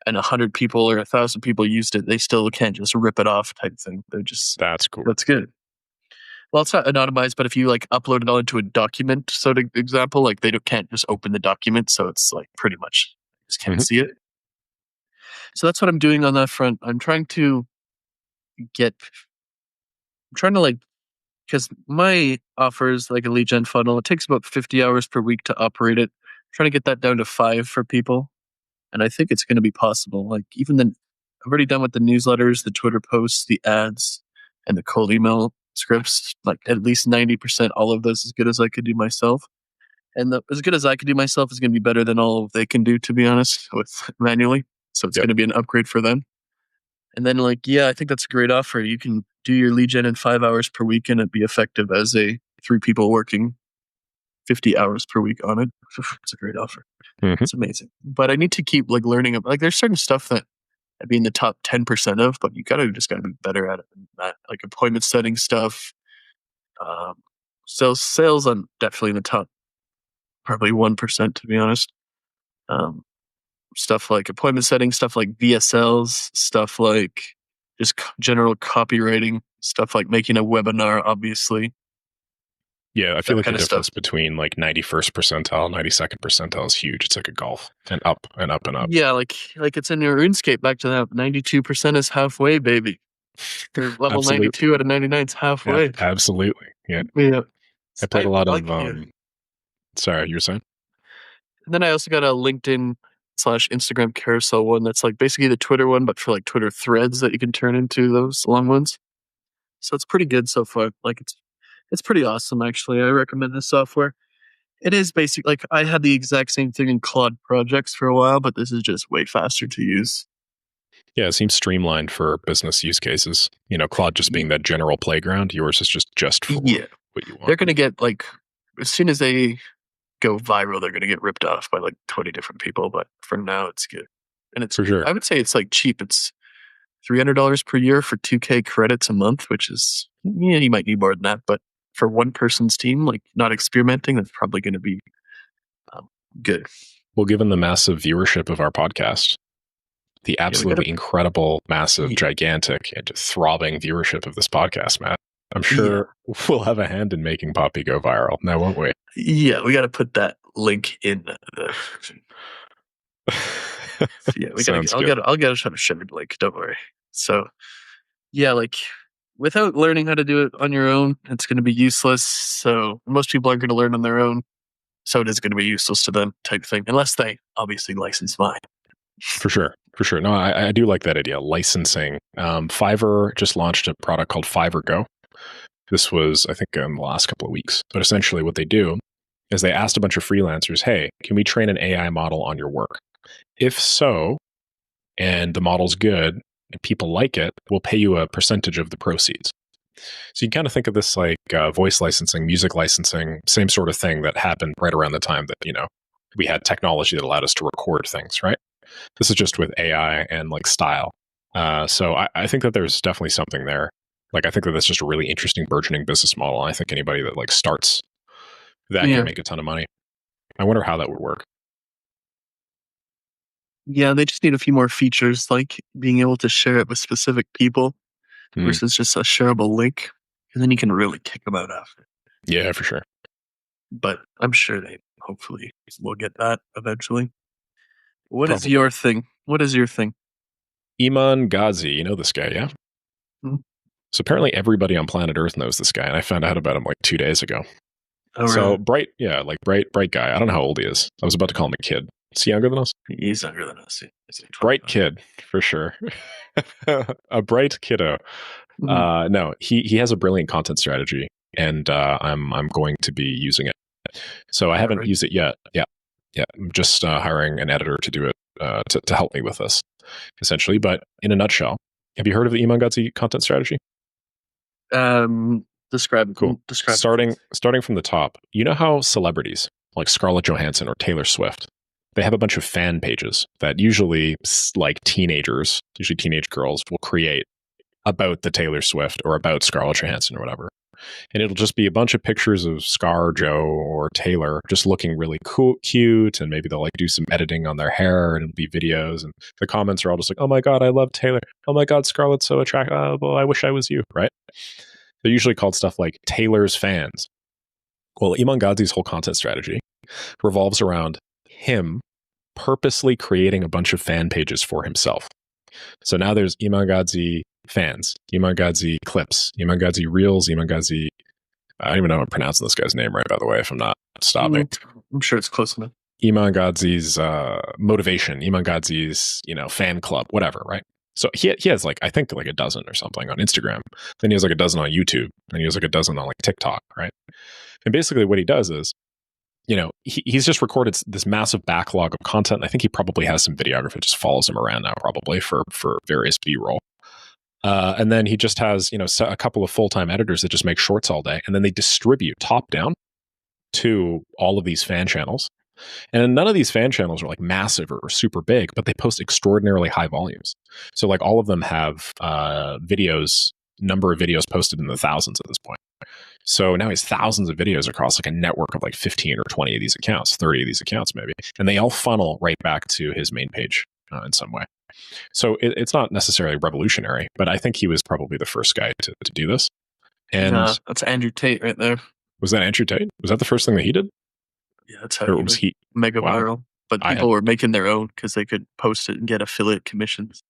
and 100 people or 1,000 people used it, they still can't just rip it off type thing. They're just That's cool. that's good. Well, it's not anonymized, but if you like upload it all into a document, so to example, like can't just open the document, so it's like pretty much just can't Mhm. see it. So that's what I'm doing on that front. Get, I'm trying to like, because my offer is like a lead gen funnel. It takes about 50 hours per week to operate it. I'm trying to get that down to 5 for people. And I think it's going to be possible. Like even then, I've already done with the newsletters, the Twitter posts, the ads, and the cold email scripts. Like at least 90%, all of those as good as I could do myself. And as good as I could do myself is going to be better than all they can do, to be honest, with manually. So it's Yep. going to be an upgrade for them. And then, like, yeah, I think that's a great offer. You can do your lead gen in 5 hours per week and it be effective as a 3 people working 50 hours per week on it. It's a great offer. Mhm. It's amazing. But I need to keep like learning. Like, there's certain stuff that I'd be in the top 10% of, but you just gotta be better at it than that. Like appointment setting stuff. Um, sales, I'm definitely in the top, probably 1%, to be honest. Um, stuff like appointment setting, stuff like VSLs, stuff like just general copywriting, stuff like making a webinar, obviously, Yeah, I feel that like the kind of stuff. difference between like 91st percentile, 92nd percentile is huge. It's like a golf and up and up and up. Yeah, like it's in your RuneScape. Back to that, 92% is halfway, baby. Or level Absolutely. 92 out of 99 is halfway. Absolutely. Yeah. Yeah, I played a lot of yeah. sorry, you were saying? And then I also got a LinkedIn/Instagram carousel one that's like basically the Twitter one, but for like Twitter threads that you can turn into those long ones. So it's pretty good so far. Like it's pretty awesome actually. I recommend this software. It is basic. Like I had the exact same thing in Claude projects for a while, but this is just way faster to use. Yeah, it seems streamlined for business use cases. You know, Claude just being that general playground. Yours is just for Yeah, what you they're want. gonna get like as soon as they go viral, they're gonna get ripped off by like 20 different people. But for now, it's good, and For sure. I would say it's like cheap. It's $300 per year for 2K credits a month, which is you might need more than that, but for one person's team, like not experimenting, that's probably going to be um, good. Well, given the massive viewership of our podcast, the Yeah, we got to. absolutely incredible, massive, Yeah, gigantic, and throbbing viewership of this podcast, Matt, I'm yeah, sure we'll have a hand in making Poppy go viral. Now, won't we? yeah, we got to put that link in the. Yeah, we got to. Sounds good. I'll get a shot of shared link. Don't worry. So yeah, like without learning how to do it on your own, it's going to be useless. So most people aren't going to learn on their own. So it is going to be useless to them, type thing, unless they obviously license mine. For sure. For sure. No, I do like that idea. Licensing. Fiverr just launched a product called Fiverr Go. This was, I think, in the last couple of weeks. But essentially, what they do is they asked a bunch of freelancers, hey, can we train an AI model on your work? If so, and the model's good and people like it, we'll pay you a percentage of the proceeds. So you kind of think of this like voice licensing, music licensing, same sort of thing that happened right around the time that, we had technology that allowed us to record things, right? This is just with AI and like style. So I think that there's definitely something there. Like, I think that that's just a really interesting burgeoning business model. I think anybody that like starts that Yeah. can make a ton of money. I wonder how that would work. Yeah, they just need a few more features, like being able to share it with specific people Mm. versus just a shareable link. And then you can really kick them out after. Yeah, for sure. But I'm sure they hopefully will get that eventually. What is Probably. your thing? What is your thing? Iman Ghazi, you know this guy, yeah? Hmm. So apparently everybody on planet Earth knows this guy, and I found out about him like 2 days ago. Oh, So really? bright, yeah, like bright guy. I don't know how old he is. I was about to call him a kid. Is he younger than us? He's younger than us. He's like Bright 25. kid, for sure. A bright kiddo. Mhm. No, he has a brilliant content strategy, and I'm going to be using it. So I haven't Right. used it yet. Yeah. I'm just hiring an editor to do it to help me with this, essentially. But in a nutshell, have you heard of the Iman Ghazi content strategy? Describe. Cool. Describe. Starting from the top, you know how celebrities like Scarlett Johansson or Taylor Swift, they have a bunch of fan pages that usually like teenagers, usually teenage girls, will create about the Taylor Swift or about Scarlett Johansson or whatever. And it'll just be a bunch of pictures of Scar, Joe, or Taylor just looking really cool, cute, and maybe they'll like do some editing on their hair, and it'll be videos, and the comments are all just like, "Oh my god, I love Taylor. Oh my god, Scarlett's so attractive. Oh, well, I wish I was you." Right? They're usually called stuff like Taylor's fans. Well, Iman Ghazi's whole content strategy revolves around him purposely creating a bunch of fan pages for himself. So now there's Iman Ghazi fans, Iman Ghazi clips, Iman Ghazi reels, Iman Ghazi. I don't even know if I'm pronouncing this guy's name right, by the way. If I'm not, stop me. I'm sure it's close enough. Iman Ghazi's motivation, Iman Ghazi's fan club, whatever, right? So he has like, I think like a dozen or something on Instagram. Then he has like a dozen on YouTube, and he has like a dozen on like TikTok, right? And basically what he does is, he's just recorded this massive backlog of content. I think he probably has some videographer just follows him around now, probably for various B-roll. And then he just has, a couple of full-time editors that just make shorts all day, and then they distribute top down to all of these fan channels. And none of these fan channels are like massive or super big, but they post extraordinarily high volumes. So like all of them have number of videos posted in the thousands at this point. So now he has thousands of videos across like a network of like 15 or 20 of these accounts, 30 of these accounts maybe. And they all funnel right back to his main page in some way. So it's not necessarily revolutionary, but I think he was probably the first guy to do this. And that's Andrew Tate right there. Was that Andrew Tate? Was that the first thing that he did? Yeah, that's how was he mega viral. But people were making their own because they could post it and get affiliate commissions.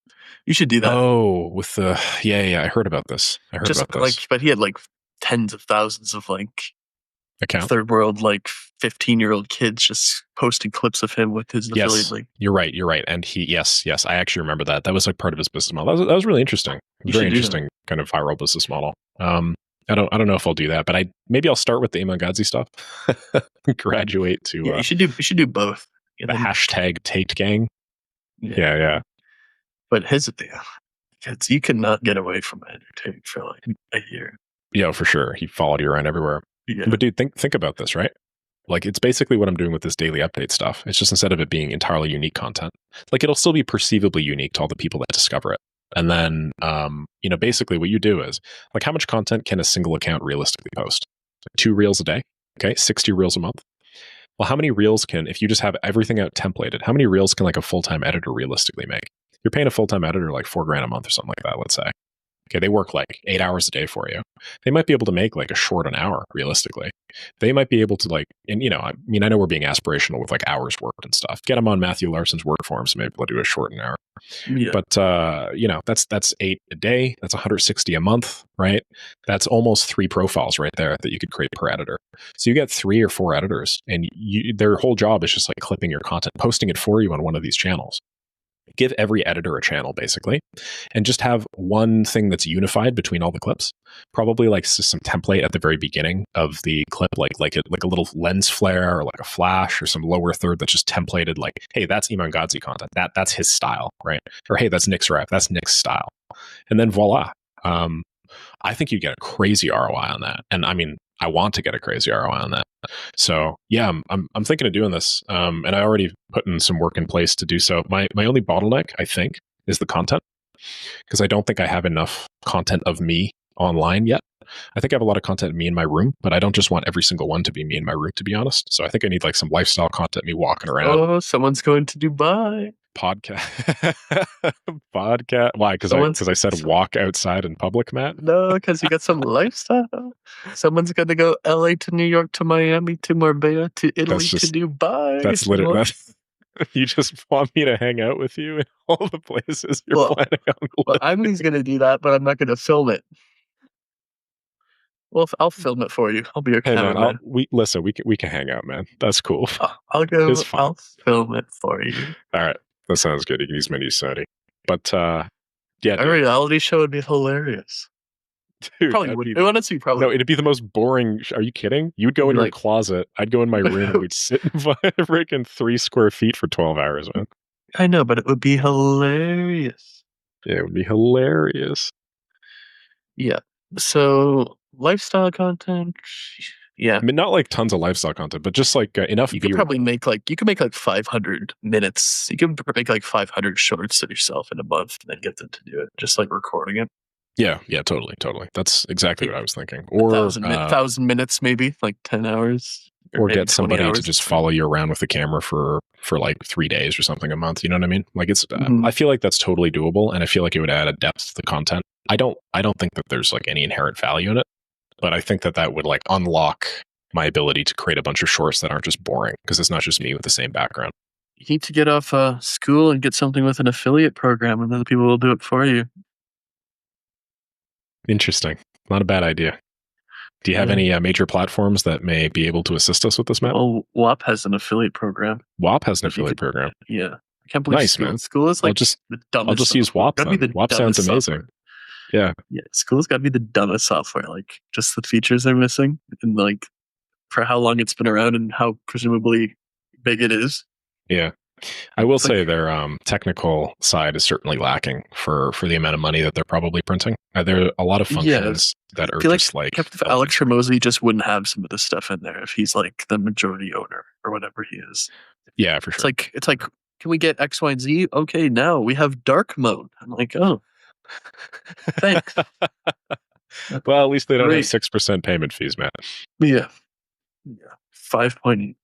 You should do that. Oh, with the I heard about this. But he had like tens of thousands of like account third world 15-year-old kids just posting clips of him with his affiliate link. You're right. And he yes, I actually remember that. That was like part of his business model. That was really interesting. Very interesting kind of viral business model. I don't know if I'll do that, but maybe I'll start with the Iman Ghazi stuff. Graduate to you should do both. The hashtag Tate gang. Yeah. But you could not get away from Andrew Tate for like a year. Yeah, for sure. He followed you around everywhere. Yeah. But dude, think about this, right? Like it's basically what I'm doing with this daily update stuff. It's just instead of it being entirely unique content, like it'll still be perceivably unique to all the people that discover it. And then, basically what you do is like, how much content can a single account realistically post? Like 2 reels a day. Okay. 60 reels a month. Well, how many reels if you just have everything out templated, how many reels can like a full-time editor realistically make? You're paying a full-time editor like $4,000 a month or something like that, let's say. Okay. They work like 8 hours a day for you. They might be able to make like a short an hour realistically. They might be able to I know we're being aspirational with like hours worked and stuff. Get them on Matthew Larsen's work form, so maybe we'll do a short an hour. Yeah. But that's 8 a day. That's 160 a month, right? That's almost 3 profiles right there that you could create per editor. So you get 3 or 4 editors, and their whole job is just like clipping your content, posting it for you on one of these channels. give every editor a channel basically, and just have one thing that's unified between all the clips. Probably like some template at the very beginning of the clip, like a little lens flare or like a flash or some lower third that's just templated. Like, hey, that's Iman Godzi content. That's his style, right? Or hey, that's Nick's rap. That's Nick's style. And then voila. I think you get a crazy ROI on that. And I mean, I want to get a crazy ROI on that. So yeah, I'm thinking of doing this. And I already put in some work in place to do so. My only bottleneck, I think, is the content, because I don't think I have enough content of me online yet. I think I have a lot of content of me in my room, but I don't just want every single one to be me in my room, to be honest. So I think I need like some lifestyle content, me walking around. Oh, someone's going to Dubai. Podcast. Why? Because I said walk outside in public, Matt? No, because you got some lifestyle. Someone's going to go LA to New York to Miami to Marbella to Italy to Dubai. That's literally... You just want me to hang out with you in all the places you're planning on living. Well, I'm going to do that, but I'm not going to film it. Well, I'll film it for you. I'll be your cameraman. We can hang out, man. That's cool. I'll film it for you. All right. That sounds good. You can use my new Sony. But yeah. A reality show would be hilarious. Dude, probably would. Honestly, probably. No, it'd be the most boring. Are you kidding? You would go in your closet. I'd go in my room and we'd sit in freaking 3 square feet for 12 hours, man. I know, but it would be hilarious. Yeah, it would be hilarious. Yeah. So lifestyle content. Yeah. I mean, not like tons of lifestyle content, but just like enough. You could probably make like 500 minutes. You could make like 500 shorts of yourself in a month and then get them to do it. Just like recording it. Yeah, totally. That's exactly what I was thinking. Or 1,000 minutes, maybe like 10 hours. Or get somebody to just follow you around with the camera for like 3 days or something a month. You know what I mean? Like it's. I feel like that's totally doable, and I feel like it would add a depth to the content. I don't think that there's like any inherent value in it, but I think that would like unlock my ability to create a bunch of shorts that aren't just boring, because it's not just me with the same background. You need to get off school and get something with an affiliate program, and other people will do it for you. Interesting. Not a bad idea. Do you have any major platforms that may be able to assist us with this, Matt? Well, WAP has an affiliate program. WAP has an affiliate program? Yeah. I can't believe nice, man. School is like the dumbest. I'll just use WAP then. WAP sounds amazing. Yeah. School's got to be the dumbest software. Like, just the features they're missing, and like for how long it's been around and how presumably big it is. Yeah. I will say their technical side is certainly lacking for the amount of money that they're probably printing. There are a lot of functions that are just like Alex Hormozi just wouldn't have some of this stuff in there if he's like the majority owner or whatever he is. Yeah, for sure. It's like, can we get X, Y, and Z? Okay, now we have dark mode. I'm like, oh, thanks. Well, at least they don't have 6% payment fees, Matt. Yeah. 5.8%.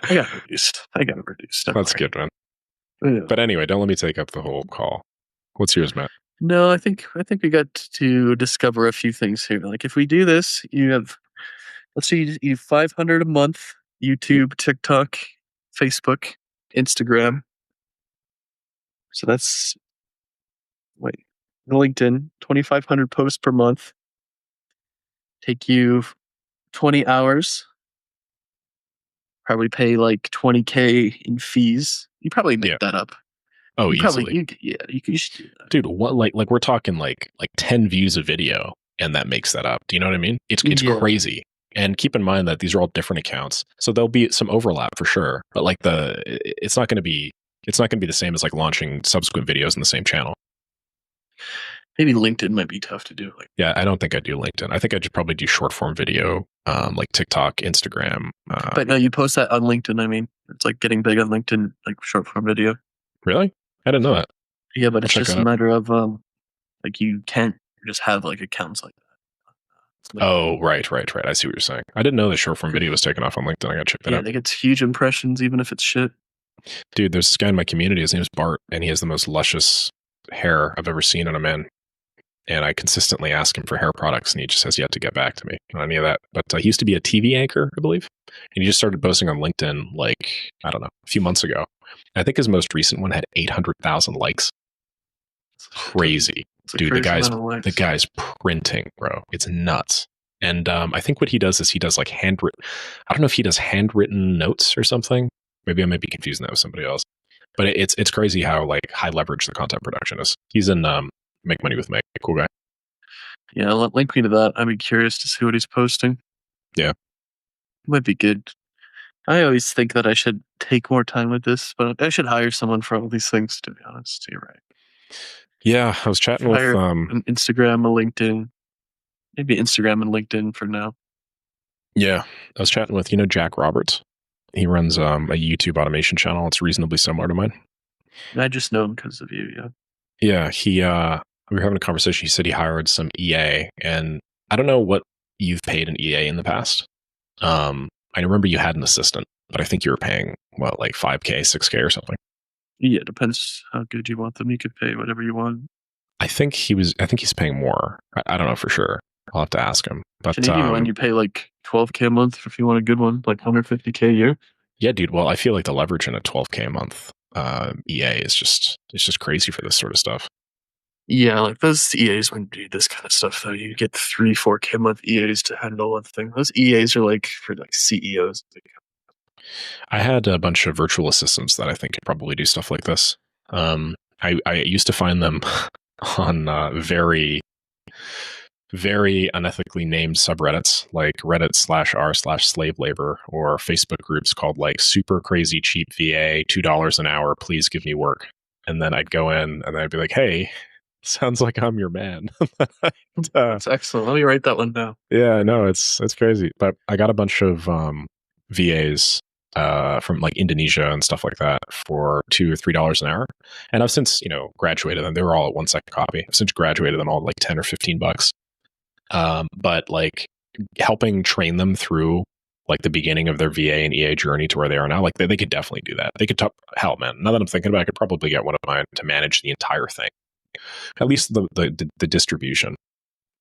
I got reduced. That's good, man. Yeah. But anyway, don't let me take up the whole call. What's yours, Matt? No, I think we got to discover a few things here. Like, if we do this, you have, let's say you 500 a month, YouTube, TikTok, Facebook, Instagram. So that's LinkedIn, 2,500 posts per month. Take you 20 hours. Probably pay like $20K in fees. You probably make that up. Oh, easily. You should do that. Dude, what like we're talking like 10 views a video, and that makes that up. Do you know what I mean? It's crazy. And keep in mind that these are all different accounts, so there'll be some overlap for sure. But like it's not going to be the same as like launching subsequent videos in the same channel. Maybe LinkedIn might be tough to do. Yeah, I don't think I'd do LinkedIn. I think I'd probably do short form video, like TikTok, Instagram. But no, you post that on LinkedIn. I mean, it's like getting big on LinkedIn, like short form video. Really? I didn't know that. Yeah, but it's just a matter of like you can't just have like accounts like that. Oh, right. I see what you're saying. I didn't know that short form video was taken off on LinkedIn. I gotta check that out. Yeah, it gets huge impressions, even if it's shit. Dude, there's this guy in my community. His name is Bart, and he has the most luscious hair I've ever seen on a man. And I consistently ask him for hair products, and he just has yet to get back to me on any of that. But he used to be a TV anchor, I believe. And he just started posting on LinkedIn, like, I don't know, a few months ago. I think his most recent one had 800,000 likes. Crazy. Dude, the guy's printing, bro. It's nuts. And I think what he does is he does like handwritten, I don't know if he does handwritten notes or something. Maybe I might be confusing that with somebody else. But it's crazy how like high leverage the content production is. He's in Make Money with Meg, cool guy. Yeah, link me to that. I'd be curious to see what he's posting. Yeah. Might be good. I always think that I should take more time with this, but I should hire someone for all these things, to be honest. You're right. Yeah, I was chatting with Hire an Instagram, a LinkedIn. Maybe Instagram and LinkedIn for now. Yeah, I was chatting with Jack Roberts. He runs a YouTube automation channel. It's reasonably similar to mine. I just know him because of you. Yeah. Yeah, we were having a conversation. He said he hired some EA, and I don't know what you've paid an EA in the past. I remember you had an assistant, but I think you were paying like $5K, $6K or something. Yeah, it depends how good you want them. You could pay whatever you want. I think he's paying more. I don't know for sure. I'll have to ask him. But Canadian one, you pay like $12K a month if you want a good one, like $150K a year. Yeah, dude. Well, I feel like the leverage in a $12K a month EA is just crazy for this sort of stuff. Yeah, like those EAs wouldn't do this kind of stuff though. You get 3-4K a month EAs to handle one thing. Those EAs are like for like CEOs. I had a bunch of virtual assistants that I think could probably do stuff like this. I used to find them on very, very unethically named subreddits like Reddit/r/slave labor or Facebook groups called like super crazy cheap VA, $2 an hour, please give me work. And then I'd go in and I'd be like, hey, sounds like I'm your man. That's excellent. Let me write that one down. Yeah, no, it's crazy. But I got a bunch of VAs from like Indonesia and stuff like that for $2 or $3 an hour. And I've since, graduated them. They were all at 1 second copy. I've since graduated them all at like 10 or $15. But like helping train them through like the beginning of their VA and EA journey to where they are now, like they could definitely do that. They could hell, man. Now that I'm thinking about it, I could probably get one of mine to manage the entire thing. At least the distribution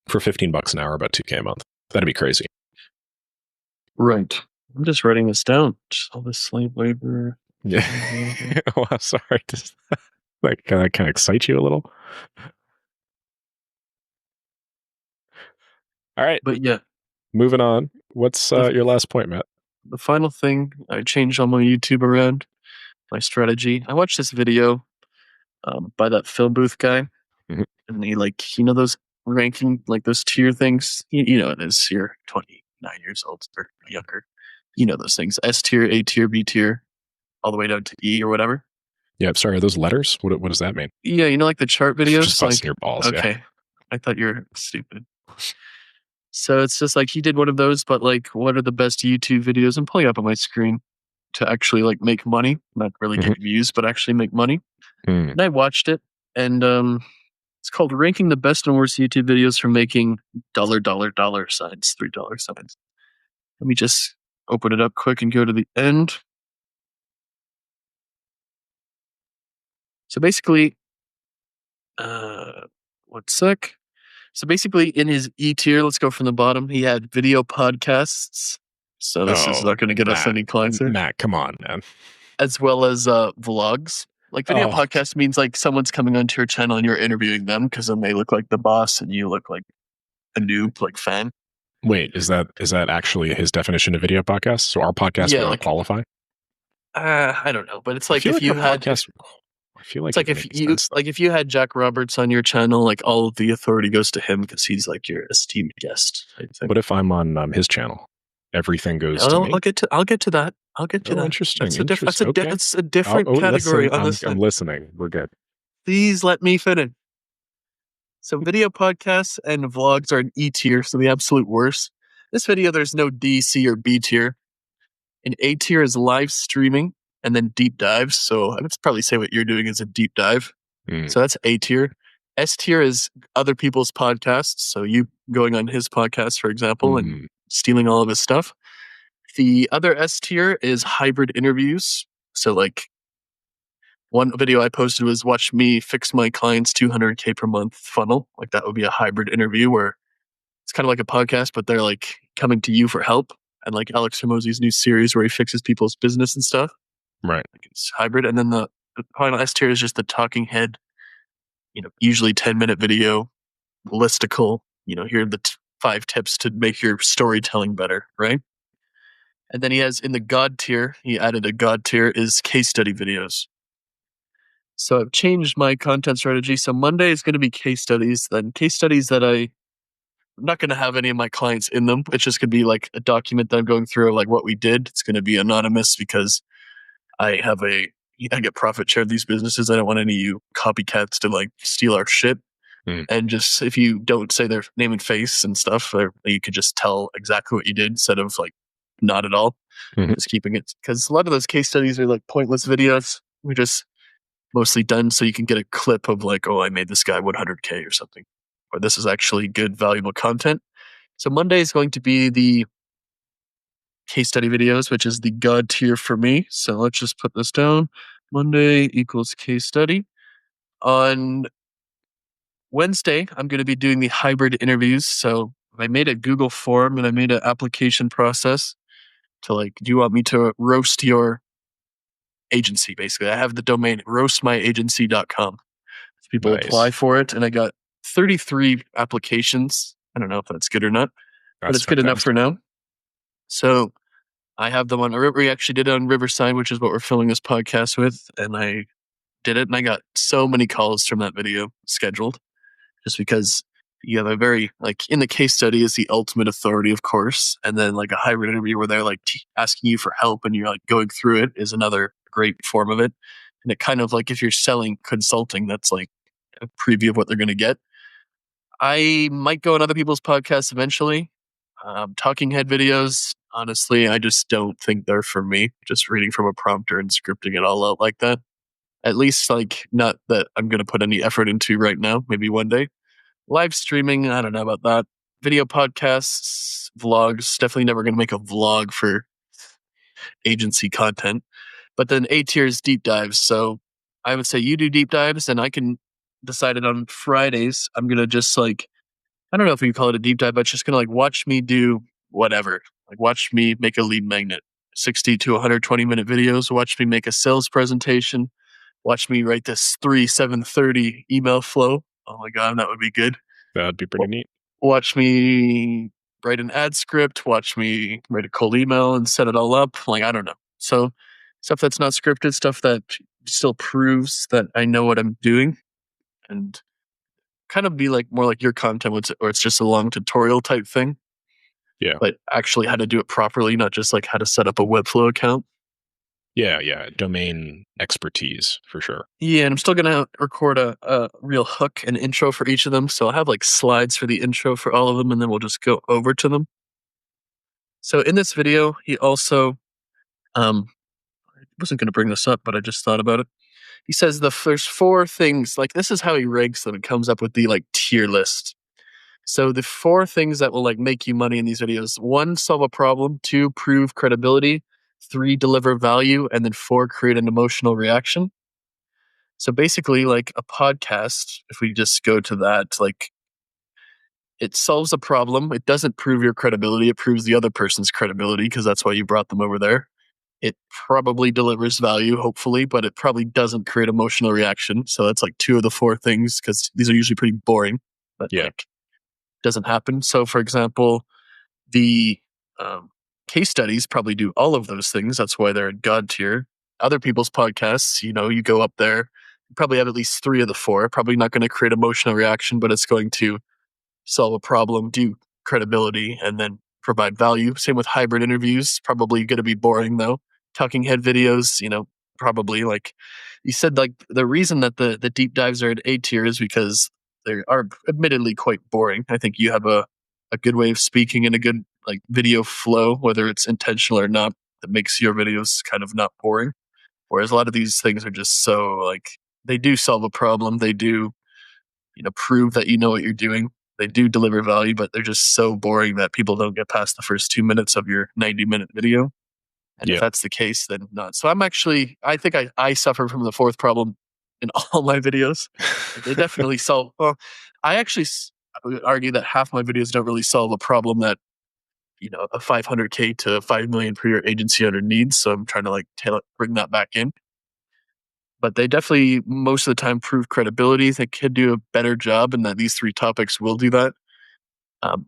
for $15 an hour, about $2K a month. That'd be crazy. Right. I'm just writing this down. Just all this slave labor. Yeah. Well, I'm sorry. Does that kind of excite you a little? All right. But yeah. Moving on. What's your last point, Matt? The final thing, I changed all my YouTube around, my strategy. I watched this video by that Phil Booth guy. Mm-hmm. And he, those ranking, like those tier things, you know it is. You're 29 years old or younger. You know those things. S tier, A tier, B tier, all the way down to E or whatever. Yeah, sorry, are those letters? What does that mean? Yeah, like the chart videos? Just busting your balls, okay. Yeah. I thought you were stupid. So it's just like he did one of those, but like what are the best YouTube videos? I'm pulling up on my screen to actually like make money, not really get views, but actually make money. Mm. And I watched it, and it's called Ranking the Best and Worst YouTube Videos for Making $, signs, $3 signs. Let me just open it up quick and go to the end. So basically, one sec. So basically, in his E tier, let's go from the bottom. He had video podcasts. So this is not going to get us any clients there. Matt, come on, man. As well as vlogs. Like video podcast means like someone's coming onto your channel and you're interviewing them because then they look like the boss and you look like a noob, like fan. Wait, is that actually his definition of video podcast? So our podcast would not qualify? I don't know, but it's like if you had podcast, I feel like it's like if you had Jack Roberts on your channel, like all of the authority goes to him because he's like your esteemed guest. What if I'm on his channel? Everything goes to me. I'll get to that. Interesting. That's a different category on this. I'm listening. We're good. Please let me finish. So video podcasts and vlogs are an E tier, so the absolute worst. This video, there's no D, C, or B tier. An A tier is live streaming and then deep dives. So I would probably say what you're doing is a deep dive. So that's A tier. S tier is other people's podcasts. So you going on his podcast, for example, and stealing all of his stuff. The other S tier is hybrid interviews. So like one video I posted was watch me fix my client's $200K per month funnel. Like that would be a hybrid interview where it's kind of like a podcast, but they're like coming to you for help. And like Alex Hormozi's new series where he fixes people's business and stuff. Right. Like it's hybrid. And then the final S tier is just the talking head, usually 10-minute video, listicle, here are the 5 tips to make your storytelling better, right? And then he has in the God tier, he added a God tier is case study videos. So I've changed my content strategy. So Monday is going to be case studies, then case studies that I'm not going to have any of my clients in them. It's just going to be like a document that I'm going through, like what we did. It's going to be anonymous because I get profit share these businesses. I don't want any of you copycats to like steal our shit. Mm. And just if you don't say their name and face and stuff, or you could just tell exactly what you did instead of like not at all. Mhm. Just keeping it, because a lot of those case studies are like pointless videos. We're just mostly done so you can get a clip of like, oh, I made this guy 100K or something, or this is actually good, valuable content. So Monday is going to be the case study videos, which is the God tier for me. So let's just put this down. Monday equals case study. On Wednesday, I'm going to be doing the hybrid interviews. So I made a Google form and I made an application process to like, do you want me to roast your agency? Basically, I have the domain roastmyagency.com. People apply Nice. for it, and I got 33 applications. I don't know if that's good or not, but That's it's good enough for fantastic. now. So I have them on. We actually did it on Riverside, which is what we're filming this podcast with, and I did it, and I got so many calls from that video scheduled, just because you have a very like in the case study is the ultimate authority, of course, and then like a hybrid interview where they're like asking you for help and you're like going through it is another great form of it, and it kind of like if you're selling consulting, that's like a preview of what they're going to get. I might go on other people's podcasts eventually. Talking head videos, honestly, I just don't think they're for me. Just reading from a prompter and scripting it all out like that. At least, like, not that I'm going to put any effort into right now. Maybe one day. Live streaming, I don't know about that. Video podcasts, vlogs. Definitely never going to make a vlog for agency content. But then A tier is deep dives. So I would say you do deep dives, and I can decide it on Fridays. I'm going to just like I don't know if you call it a deep dive, but it's just gonna like watch me do whatever. Like watch me make a lead magnet, 60 to 120-minute videos. Watch me make a sales presentation. Watch me write this 3-7-30 email flow. Oh my god, that would be good. That'd be pretty neat. Watch me write an ad script. Watch me write a cold email and set it all up. Like I don't know. So stuff that's not scripted, stuff that still proves that I know what I'm doing, and kind of be like more like your content, or it's just a long tutorial type thing, Yeah. but actually how to do it properly, not just like how to set up a Webflow account. Yeah. Yeah. Domain expertise for sure. Yeah, and I'm still gonna record a real hook and intro for each of them. So I'll have like slides for the intro for all of them, and then we'll just go over to them. So in this video, he also I wasn't gonna bring this up, but I just thought about it. He says there's four things, like this is how he ranks them and comes up with the like tier list. So the four things that will like make you money in these videos: one, solve a problem; two, prove credibility; three, deliver value; and then four, create an emotional reaction. So basically, like a podcast, if we just go to that, like it solves a problem. It doesn't prove your credibility. It proves the other person's credibility because that's why you brought them over there. It probably delivers value, hopefully, but it probably doesn't create emotional reaction. So that's like two of the four things because these are usually pretty boring, but Yeah. like doesn't happen. So for example, the case studies probably do all of those things. That's why they're in God tier. Other people's podcasts, you go up there, you probably have at least three of the four. Probably not going to create emotional reaction, but it's going to solve a problem, do credibility, and then provide value. Same with hybrid interviews. Probably going to be boring though. Talking head videos, probably like you said, like the reason that the deep dives are at A tier is because they are admittedly quite boring. I think you have a good way of speaking and a good like video flow, whether it's intentional or not, that makes your videos kind of not boring. Whereas a lot of these things are just so like they do solve a problem, they do prove that you know what you're doing. They do deliver value, but they're just so boring that people don't get past the first 2 minutes of your 90-minute video. And if Yeah. that's the case, then not. So I think I suffer from the fourth problem in all my videos. They definitely solve. Well, I actually would argue that half my videos don't really solve a problem that a 500K to 5 million per year agency owner needs. So I'm trying to like bring that back in. But they definitely most of the time prove credibility. They could do a better job, and that these three topics will do that. Um,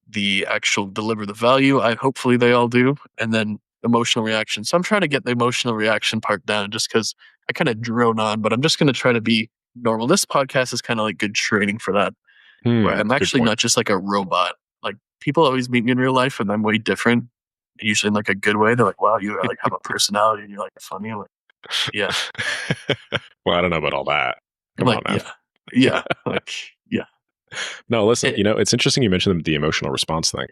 the actual deliver the value, hopefully they all do, and then emotional reaction. So I'm trying to get the emotional reaction part down just because I kind of drone on, but I'm just going to try to be normal. This podcast is kind of like good training for that, where I'm Good actually point. not just like a robot. Like people always meet me in real life and I'm way different, usually in like a good way. They're like, wow, you like have a personality and you're like funny. I'm like, yeah. Well, I don't know about all that. I'm Come on, like, man. yeah. Like, yeah. No, listen, It, it's interesting you mentioned the emotional response thing,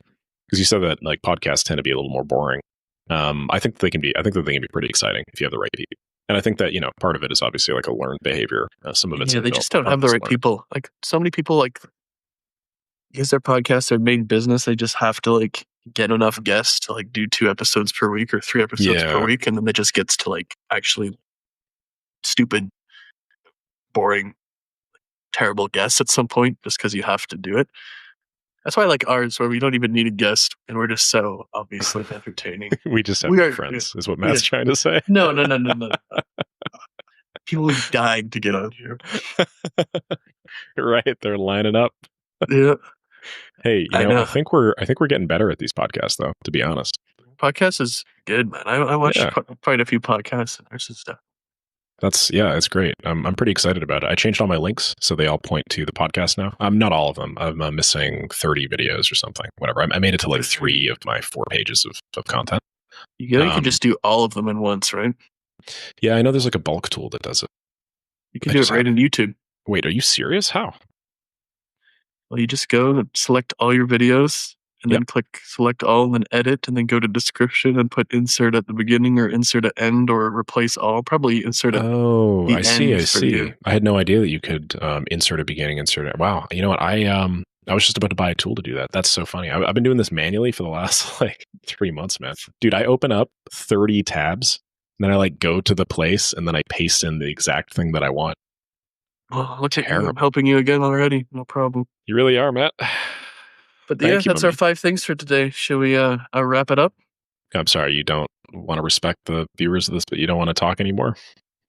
because you said that like podcasts tend to be a little more boring. I think they can be. I think that they can be pretty exciting if you have the right people. And I think that part of it is obviously like a learned behavior. Some of it's yeah, they inbuilt, just don't some have of the it's right learned. people. Like so many people like use their podcast, their main business. They just have to like get enough guests to like do 2 episodes per week or 3 episodes per Yeah, week. And then it just gets to like actually stupid, boring, terrible guests at some point just because you have to do it. That's why I like ours, where we don't even need a guest and we're just so obviously entertaining. we just have We to be are, friends, is what yeah. Matt's trying to say. No. People have died to get on here. Right, they're lining up. Yeah, Hey, I know. I think we're getting better at these podcasts, though. To be honest, Podcast is good, man. I watched yeah, quite a few podcasts and there's some stuff. it's great. I'm pretty excited about it. I changed all my links so they all point to the podcast now. Not all of them. I'm missing 30 videos or something. Whatever. I made it to like 3 of my 4 pages of content. You can just do all of them in once, right? Yeah, I know there's like a bulk tool that does it. You can do it right in YouTube. Wait, are you serious? How? Well, you just go and select all your videos and then click select all and then edit and then go to description and put insert at the beginning or insert at end or replace all. Probably insert at the I see. end I for see. you. I had no idea that you could insert a beginning, insert it. Wow. You know what? I was just about to buy a tool to do that. That's so funny. I've been doing this manually for the last like 3 months, man. Dude, I open up 30 tabs, and then I like go to the place, and then I paste in the exact thing that I want. Oh, look at you. I'm helping you again already. No problem. You really are, Matt. But yeah, that's our 5 things for today. Should we wrap it up? I'm sorry, you don't want to respect the viewers of this, but you don't want to talk anymore?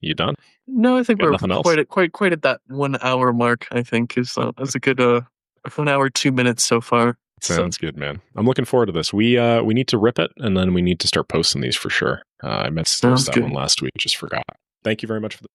You done? No, I think we're nothing else? quite at that 1 hour mark. I think that's a good 1 hour 2 minutes so far. Sounds good, man. I'm looking forward to this. We need to rip it, and then we need to start posting these for sure. I meant to post that one last week, just forgot. Thank you very much for the